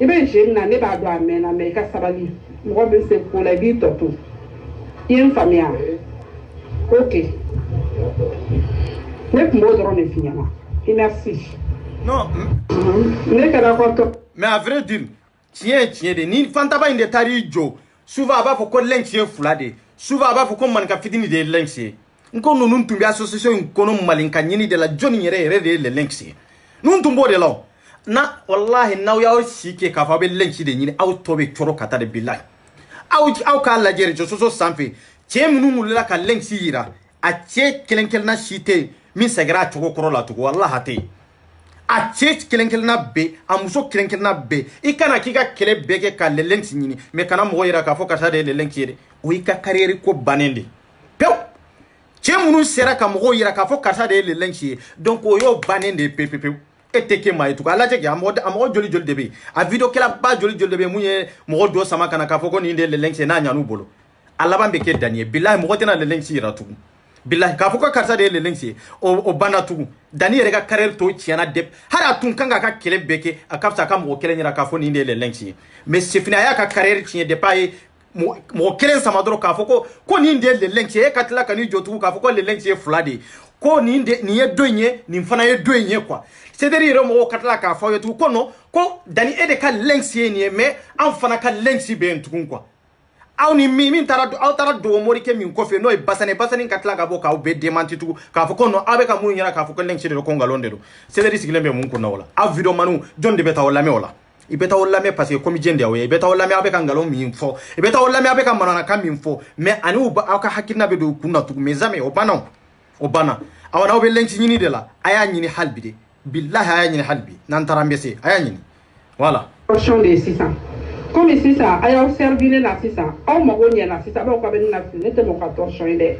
ibe jemna ne ba do amena me ka sabali mo be se ko la bi to yen famia ok ne mo do ne finyana merci non ne ka ko mais à vrai dire tiens de ni fantaba inde tari jo souvent aba fo ko lenchi fulade souvent aba fo ko man ka fitini de lenchi nko no nun tumbi association ko no malinka nyini de la joni yere de lenchi nun tumbo de law na wallahi naw yaw sike ka fa be lenchi de nyini aw tobe choro kata de billahi aw ka la jere jo so sanfe che munu la ka lenchi yira a che kelenkel na shite min sagra choko koro la to wallahi ate a che kelenkel na be a muso kelenkel na be ikana kika kele bege ka lenchi nyini me kana mo yira ka fo kata de lenchi yire o ika karriere ko banende pew che munu sera ka mo yira ka fo kata de lenchi donc o yo banende pepepe eteke mai to ala jeke amo joli de be a video kala ba joli de be munye mo do sama kana ka fo ko ni de lenchi na nyanu bolo ala bambe ke danie billahi mo tena lenchi yira tu billahi ka fo ko kata de lenchi o banatu dani rega carrière to tiana dep hara tun kanga ka kele beke akapsa ka mo kele nyira ka fo ni de lenchi mais c'est fina ya ka carrière tien de paye mo kelen sama dro ka fo ko ni de lenchi e katla ka ni jotu ka fo ko lenchi e fulade ko ni de ni e donye ni mfana e donye quoi c'est-à-dire mo katla ka fo yotu ko no ko dani e de ka lenchi ni mais an fana ka lenchi be ntukun quoi aw ni min tara do mori ke min ko fe no e basane katla ka bo ka be demanti tu ka fo ko no abe ka mun yara ka fo ko lenchi de ko ngalonde do c'est-à-dire siglembe mun ko nawla a video manu jonde beta wala me wala ibeta wala me parce que comme jende awe ibeta wala me abe ka ngalo min fo ibeta wala me abe ka manana ka min fo mais ani u ka hakina be do kunna tu mes amis o bana awana be lenchi nyini de la aya nyini halbi de billahi aya nyini halbi nan tarambese aya nyini voilà portion de 600 comme ici ça aya servir na 600 au mo gonya na 600 ba ko be na nete mo 14 de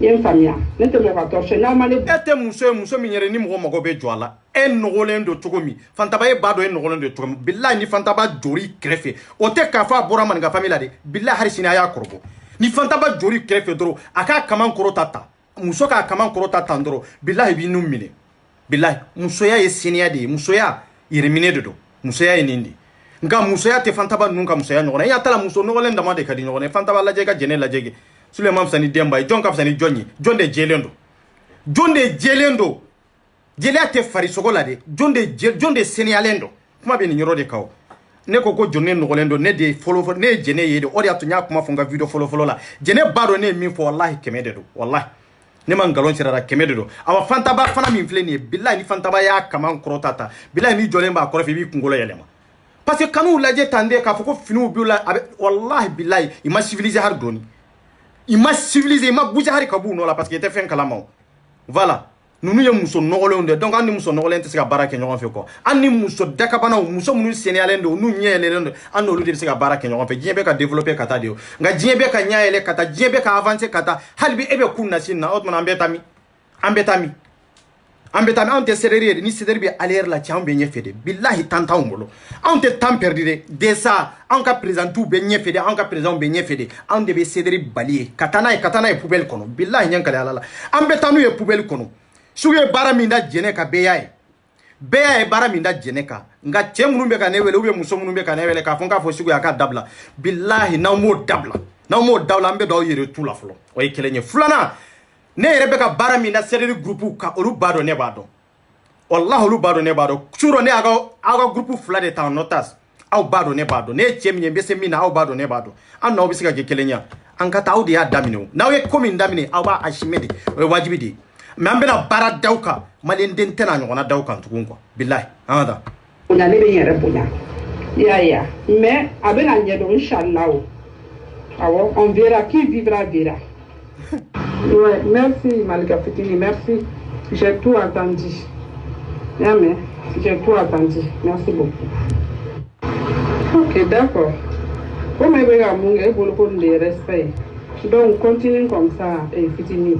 yen famia nete mo 14 na mane ete muso minyere ni mo go be joala en nogolen do togomi fantaba e bado en nogolen do togomi billahi ni fantaba jori krefe o te ka fa bora man ga famila de billahi harisina aya korbo ni fantaba jori krefe doro aka kaman koro tata muso ka kaman koro tata ndoro billahi bi numine billahi muso ya yesinia de muso ya iremine do muso ya nindi nga muso ya te fantaba nunka muso ya nyogona ya tala muso nogolen dama de kadi nyogona fantaba la jega jene la jege Suleiman fsani demba jonka fsani jonyi jonde jelendo John de Jelendo. Jelia te farisogo la de. John de Senegalendo. Kuma be ni yoro de kawo. Ne ko jonne no golendo ne de follow ne jene yede o ya to nya kuma fonga video follow la. Jene baro ne min fo wallahi kemede do. Wallahi. Ne man galon sirara kemede do. Awa fantaba fana min fle ni billahi ni fantaba ya kama krotata. Billahi ni jolemba ko refi bi kungolo yelema. Parce que quand nous l'a tendé ka foko finu biola wallahi billahi il m'a civilisé har doni. Il m'a civilisé, il m'a bougé har kabu no la parce qu'il était fait kalama. Voilà. Nous nous muso nogolonde donc andi muso nogolente se ka barake nyon fe ko. Andi muso dakabana muso munu sénégalendo nous nyelelendo ando lu de se ka barake nyon fe. Djembe ka développer kata dio. Nga djembe ka nyaele kata djembe ka avancer kata halbi ebe kunna sinna otman ambetami. Ambetami ante serere ni sederbi aler la chambe nyefede. Billahi tanta umbolo. Ante temps perdu de ça en ka présentou be nyefede en ka présent be nyefede. Ante be sederi balier. Katana e poubelle kono. Billahi nyankale alala. Ambetanu e poubelle kono. Suye bara minda jene ka beya e bara minda jene ka nga che munun be ka newele ube muso munun be ka newele ka fonka fo sugu aka dabla billahi na mo dabla ambe do yere tout la flo o yekelenye fulana ne yere be ka bara minda sereri groupe ka olu bado ne bado wallahi olu bado ne bado churo ne aga groupe fula de ta notas aw bado ne bado ne che minye be se mina aw bado ne bado an no bisika yekelenya an ka taw de ya damine na we komi damine aw ba ashimedi we wajibidi mais an bena bara dawka malien den tena nyona dawka tukun quoi billahi amada on allait bien répondre ya mais abena nyedo inchallah awo on verra qui vivra verra. Ouais, merci Malika Fitini, merci, j'ai tout entendu. Amen, j'ai tout entendu, merci beaucoup. Ok, d'accord. Comme il y a beaucoup de respect, donc continue comme ça et Fitini.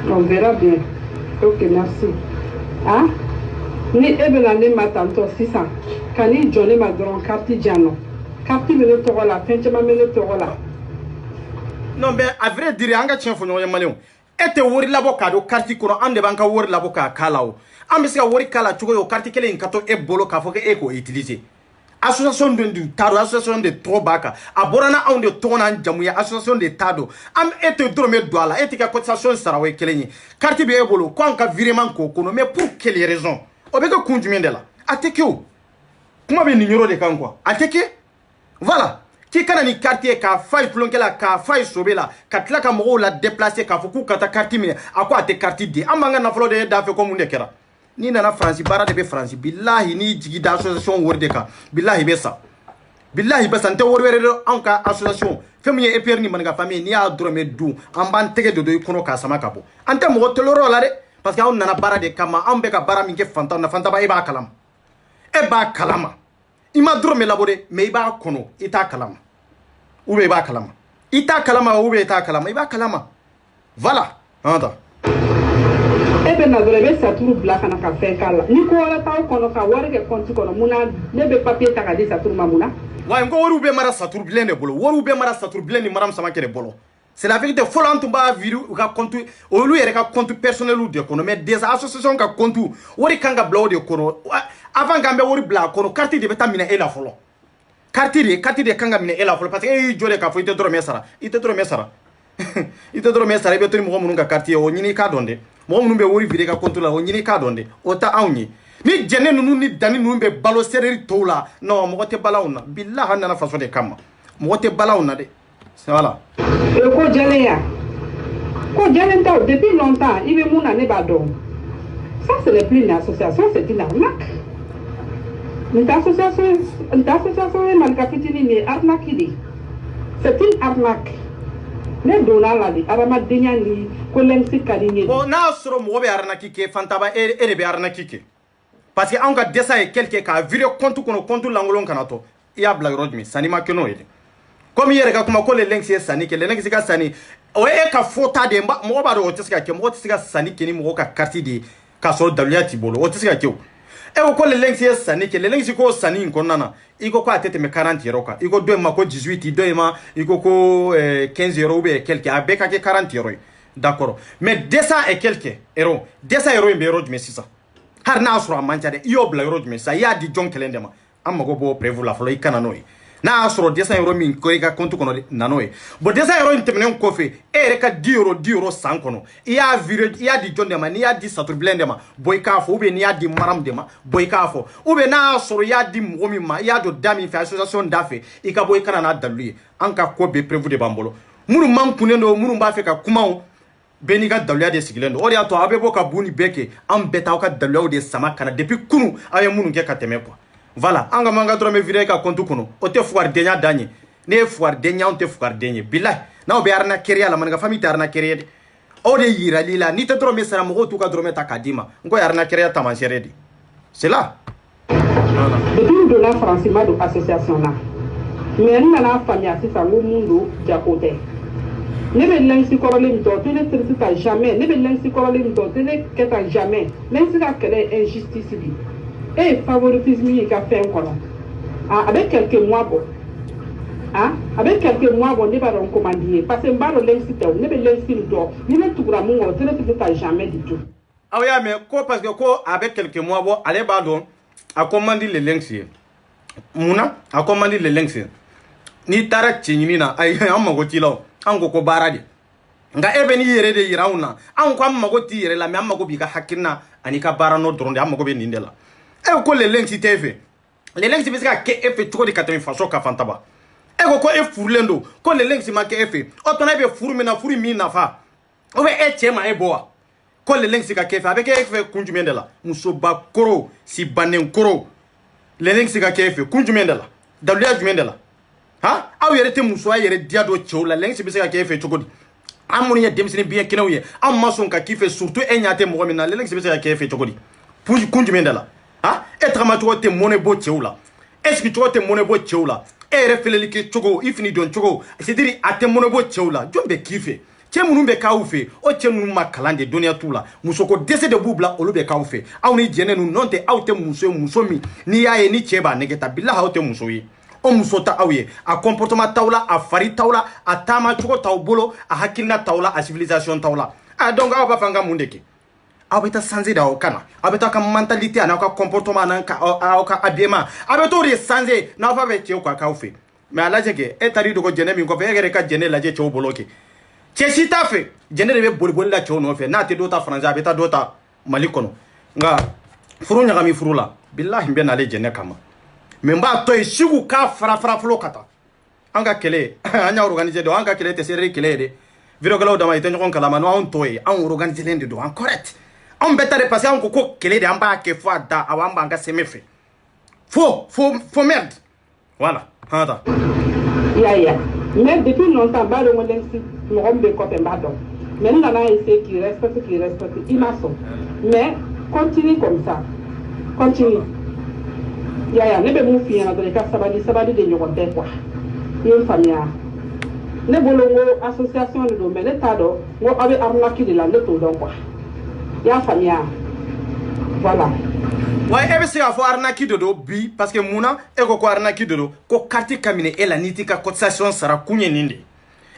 On verra bien. Ok, merci. Ah? Ni ebena ne matanto 600. Kani jone madron karti jano. Karti mene togola, penchema mene togola. Non mais à vrai dire anga tien fo nyoya malon. Ete wori labo kado karti kono ande banka wori labo ka kalao. Ambe sika wori kala chugo yo karti kele inkato e bolo ka fo ke e ko utiliser. Association de tado association de trobaka aborana on de tona jamuya association de tado am ete drome douala ete ka cotisation sarawe kelenyi carte be ebolo ko anka virement ko kono mais pour quelle raison obeka kunjumende la ateke o kuma be numéro de kan quoi ateke voilà ki kana ni quartier ka fay plonkela ka fay sobela ka tlaka mo la déplacer ka foku kata carte mi akwa ate carte de amanga na flo de da fe ko munde kera ni nana France bara de be France billahi ni jigi da association worde ka billahi besa nte worwere anka association femi e perni manga famille ni a drome du amban tege do kono ka sama kabo ante mo toloro la de parce que on nana bara de kama ambe ka bara minke fanta na fanta ba e ba kalama ima drome labode me ba kono ita kalama ube ba kalama ita kalama ube ita kalama iba kalama voilà anda ebe na dole be saturu black na ka fe kala ni ko wala taw kono ka wari ke konti kono muna ne be papier ta ka di saturu mamuna wa ngo woru be mara saturu blende bolo woru be mara saturu blende maram sama kere bolo c'est la vérité faut l'antumba viru ka kontu o lu yere ka kontu personnel ou de kono mais des associations ka kontu wori kanga blaw de kono avant gambe wori black kono carte de beta mina e la folo carte de kanga mina e la folo parce que e jole ka fo ite dro mesara ite dro mesara be tori mo munun ka carte o nyini ka donde mo munun be wori vide ka kontu la o nyini ka donde o ta awnyi ni jene nunu ni dani nunu be balo sereri tola no mo te balawna billahi nana façon de kama mo te balawna de voilà ko jale ta depuis longtemps il veut mon année badon ça ce n'est plus une association c'est une arnaque une association est mal capitalisée mais arnaque c'est une arnaque ne donna la di arama denya ni ko lensi kalinye bon na soro mo be arnaque ke fantaba e be arnaque ke parce que on ka desa e quelque ka vire compte kono compte langolon kanato ya blague rodmi sanima keno ide comme yere ka kuma ko le lensi sani ke le lensi ka sani o e ka fota de mo ba do otiska ke mo otiska sani ke ni mo ka carte de ka so daluati bolo otiska ke e o ko le lensi sani ke le lensi ko sani ko nana iko ko atete me 40 euro ka iko do ma ko 18 do ma iko ko 15 euro be quelque abeka ke 40 euro d'accord mais 200 et quelques euros 200 euros be euro mais 600 har na asura manchade iyo bla euro mais ça ya di jon kelendema amma go bo prévu la folo ikana noy n'a sɔrɔ 200 euro min ko i ka compte kɔnɔ de nano ye bon 200 euro in tɛmɛnen kɔfɛ e yɛrɛ ka 10 euro san kɔnɔ i y'a viré i y'a di jɔn de ma n'i y'a di Satubilen de ma bɔ i k'a fɔ ou bien n'i y'a di Maram de ma bɔ i k'a fɔ ou bien n'a sɔrɔ i y'a di mɔgɔ min ma i y'a don da min fɛ association da fɛ i ka bɔ i kana n'a dalu ye an ka ko bɛɛ prévu de b'an bolo minnu man kunnen don minnu b'a fɛ ka kumaw bɛɛ n'i ka daluya de sigilen don o de y'a to aw bɛ bɔ ka bu ni bɛɛ kɛ an bɛɛ t'aw ka daluyaw de sama kana depuis kunu aw ye minnu kɛ ka tɛmɛ quoi voilà an ka manga dɔrɔn bɛ viré ka compte kɔnɔ o tɛ fugaridenya dan ye ne ye fugaridenya anw tɛ fugariden ye bilahi n'aw bɛ arnaqueria la maninka famille tɛ arnaqueria de aw de yirali la n'i tɛ dɔrɔmɛ sara mɔgɔw t'u ka dɔrɔmɛ ta k'a d'i ma n ko ye arnaqueria taamasiyɛn de c'est là. depuis n donna Francima don association na mais n nana faamuya sisan ko mun don jako tɛ ne bɛ lɛnsi kɔrɔlen min tɔ te ne tɛ se ka jamais ne bɛ lɛnsi kɔrɔlen min tɔ te ne kɛ ta jamais lɛnsi ka kɛlɛ injustice de e ye favoritisme y'i ka fɛn kɔnɔ a bɛ quelques mois bɔ a bɛ quelques mois bɔ ne b'a dɔn comment dire parce que n b'a dɔn lɛnsi tɛ ne bɛ lɛnsi min tɔ ni ne tugura mun kɔrɔ te ne tɛ se ka jamais du tout. aw y'a mɛn ko parce que ko a bɛ quelques mois bɔ ale b'a dɔn a ko man di le lɛnsi ye munna a ko man di le lɛnsi n'i taara cɛ ɲini na ayi an mago t'i la o an ko baara de nka e bɛ n'i yɛrɛ de yira anw na anw ko an mago t'i yɛrɛ la mais an mago b'i ka hakilina ani ka baara nɔ dɔrɔn de an mago bɛ nin de la e ko le lɛnsi tɛ e fɛ le lɛnsi bɛ se ka kɛ e fɛ cogo di ka tɛmɛ faso ka fan ta ba e ko e furulen don ko le lɛnsi ma kɛ e fɛ o tɔnɔ e bɛ furu min na furu min nafa o bɛ e cɛ ma e bɔ wa ko le lɛnsi ka kɛ e fɛ a bɛ kɛ e fɛ kun jumɛn de la musoba koro si bannen koro le lɛnsi ka kɛ e fɛ kun jumɛn de la daluya jumɛn de la han aw yɛrɛ tɛ musoya yɛrɛ diya dɔ cɛw la lɛnsi bɛ se ka kɛ e fɛ cogo di an minnu ye denmisɛnnin biɲɛ kɛnɛw ye an ma sɔn ka k'i fɛ surtout e ɲɛ tɛ mɔgɔ min na le lɛnsi bɛ se ka kɛ e fɛ cogo di kun jumɛn de la han e tagamacogo tɛ mɔnɛ bɔ cɛw la e sigicogo tɛ mɔnɛ bɔ cɛw la e yɛrɛ filɛli kɛ cogo i fini dɔn cogo c'est à dire a tɛ mɔnɛ bɔ cɛw la jɔn bɛ k'i fɛ cɛ minnu bɛ k'aw fɛ o cɛ ninnu ma kalan de dɔnniya t'u la musoko dɛsɛ de b'u bila olu bɛ k'aw fɛ aw ni jɛnɛ ninnu n'o tɛ aw tɛ muso ye muso min n'i y'a ye ni cɛ b'a nɛgɛ ta bilahi aw tɛ muso ye o muso ta aw ye a comportement t'aw la a fari t'aw la a taama cogo t'aw bolo a hakilina t'aw la a civilisation t'aw la donc aw b'a fɛ an ka mun de kɛ aw bɛ taa changer da aw kan na aw bɛ taa ka mentalité n'aw ka comportement n'aw ka habillement aw bɛ t'o de changer n'aw fa bɛ cɛw ka k'aw fɛ mais a lajɛ kɛ e taar'i dogo jɛnɛ min kɔfɛ e yɛrɛ ka jɛnɛ lajɛ cɛw bolo kɛ cɛ si t'a fɛ jɛnɛ de bɛ boli la cɛw nɔfɛ n'a tɛ dɔ ta faransi a bɛ taa dɔ ta mali kɔnɔ nka furu ɲagami furu la bilahi n bɛ n'ale jɛnɛ kama mais n b'a to yen sigu k'a fara fɔlɔ ka taa an ka kɛlɛ an y'a organiser don an ka kɛlɛ tɛ seere kɛlɛ ye dɛ vidéokɛlaw dama i tɛ ɲɔgɔn kalama n'o anw tɔ ye anw organiselen de don an correct anw bɛ taa de parce que anw ko kɛlɛ de an b'a kɛ fo a da awɔ an b'an ka sɛmɛ fɛ fo merde voilà han ta ya mais depuis longtemps b'a dɔn ko lɛnsi mɔgɔ min bɛ kɔfɛ n b'a dɔn mais n nana essayer k'i respecte i ma sɔn mais continue comme ça continue ya ne bɛ mun f'i ɲɛna dɔrɔn i ka sabali de ɲɔgɔn tɛ quoi i ye n faamuya ne bolo n ko association de don mais ne t'a dɔn n ko aw bɛ arnaque de la ne t'o dɔn quoi i y'a faamuya voilà. wa e bɛ se k'a fɔ arnaque de don bi parce que munna e ko arnaque de don ko carte ka minɛ e la n'i t'i ka cotisation sara kun ye nin de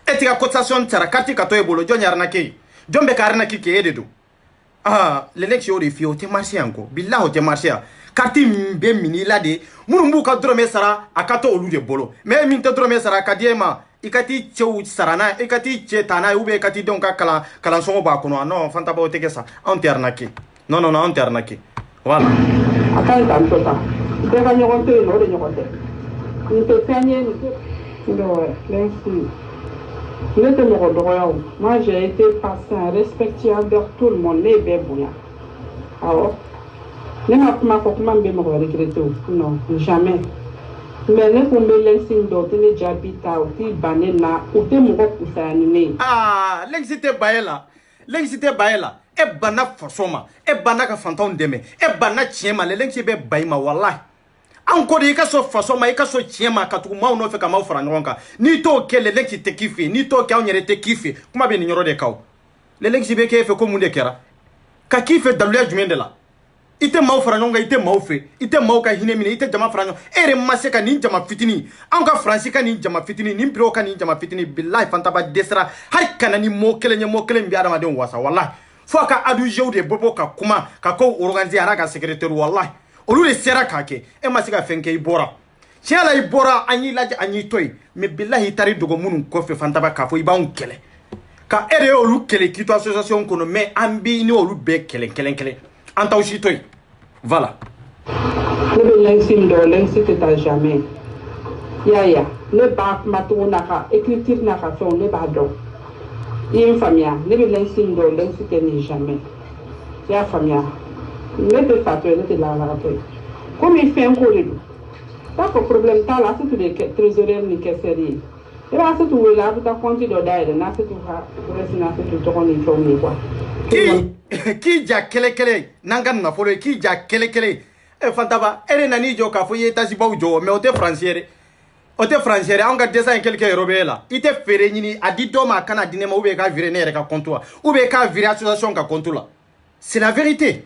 e t'i ka cotisation sara carte ka to e bolo jɔn ye arnaque ye jɔn bɛ ka arnaque kɛ e de don l'élection y'o de f'i ye o tɛ marché yan ko bilahi o tɛ marché yan carte min bɛ minɛ i la de minnu b'u ka dɔrɔmɛ sara a ka to olu de bolo mais min tɛ dɔrɔmɛ sara a ka di e ma i ka t'i cɛw sara n'a ye i ka t'i cɛ ta n'a ye ou bien i ka t'i denw ka kalansɔngɔ b'a kɔnɔ non fantaba o tɛ kɛ sa anw tɛ arnaque non anw tɛ arnaque voilà. a ka ɲi tan to tan bɛɛ ka ɲɔgɔn to yen nɔ o de ɲɔgɔn tɛ nin tɛ fɛn ye nin tɛ lɛnsi ne tɛ mɔgɔ dɔgɔya o moi j'ai été patient respectueux envers tout le monde ne ye bɛɛ bonya awɔ ne ma kuma fɔ kuma min bɛ mɔgɔ regretter o non jamais mais ne kun bɛ lɛnsi dɔn o tɛ ne jaabi ta o t'i ban ne na o tɛ mɔgɔ kusaya ni ne ye. lɛnsi tɛ ban e la lɛnsi tɛ ban e la e banna faso ma e banna ka fantanw dɛmɛ e banna tiɲɛ ma lɛnsi bɛ ban i ma walahi an ko de i ka sɔn faso ma i ka sɔn tiɲɛ ma ka tugu maaw nɔfɛ ka maaw fara ɲɔgɔn kan n'i t'o kɛ lɛnsi tɛ k'i fɛ n'i t'o kɛ anw yɛrɛ tɛ k'i fɛ kuma bɛ nin yɔrɔ de kan o lɛnsi bɛ kɛ e fɛ ko mun de kɛra ka k'i fɛ daluya jumɛn de la i tɛ maaw fara ɲɔgɔn kan i tɛ maaw fɛ i tɛ maaw ka hinɛ minɛ i tɛ jama fara ɲɔgɔn e yɛrɛ ma se ka nin jama fitinin anw ka faransi ka nin jama fitinin nin bureau ka nin jama fitinin bilahi fantaba dɛsɛra hali kana ni mot kelen ye mot kelen bɛ adamadenw wasa walahi fo a ka adujɛw de bɔ ka kuma ka kow organiser a n'a ka secrétaire walahi olu de sera k'a kɛ e ma se ka fɛn kɛ i bɔra tiala ibora anyi laje anyi toy mais billahi tari dogo munun ko fe fantaba ka fo iba on kele ka ere olu kele ki to association kono mais ambi ni olu be kele anta aussi toy voilà ne be lensim do lensite ta jamais ya ne ba matuna ka écriture na ka so ne ba do yin famia ne be lensim do lensite ni jamais ya famia ne be fato ne te la toy comme il fait un coup de pas de problème ta là c'est tout des trésoriers ni caisserie et là c'est tout là pour ta compte de d'aide na c'est tout ha pour essayer na c'est tout on est formé quoi qui ja kele nanga na folo qui ja kele e fantaba ere nani jo ka fo yeta si baw jo mais o te français on ga dessin quelque robé là ite fere ni adi do ma kana dinema ou be ka virer ne ka compte ou be ka virer association ka compte là c'est la vérité.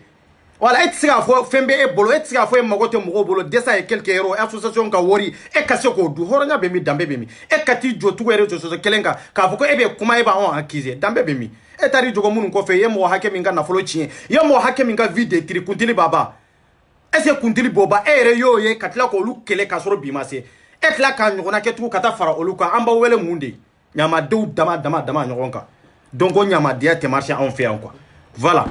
Voilà, et si afo fembe e bolo, et si afo e mogote mogo bolo, desa e quelques euros, association ka wori, e kase ko du horonya bemi dambe bemi, e kati jo tu ere jo so kelenga, ka foko ebe kuma eba on akize, dambe bemi, e tari jogo munu ko fe ye mo hake minga na folo chien, ye mo hake minga vide tri kuntili baba, e se kuntili boba, e ere yo ye katila ko lu kele kasoro bimase, e tla ka nyona ke tu kata fara olu ka amba wele munde, nyama dou dama nyonka, donc on nyama dia te marché en fait quoi, voilà.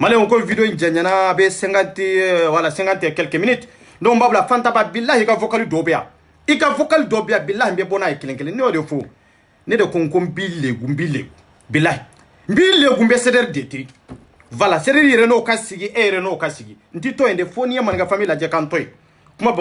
Malé on ko vidéo njanyana be 50 voilà 50 et quelques minutes donc babla fantaba billahi ka vocal dobia ika vocal dobia billahi be bona e kelenkele ne o de fo ne de konkom bille billahi bille gumbe seder detri voilà seder reno kasigi e reno kasigi ndito ende foni ya manga famille la je kantoy kuma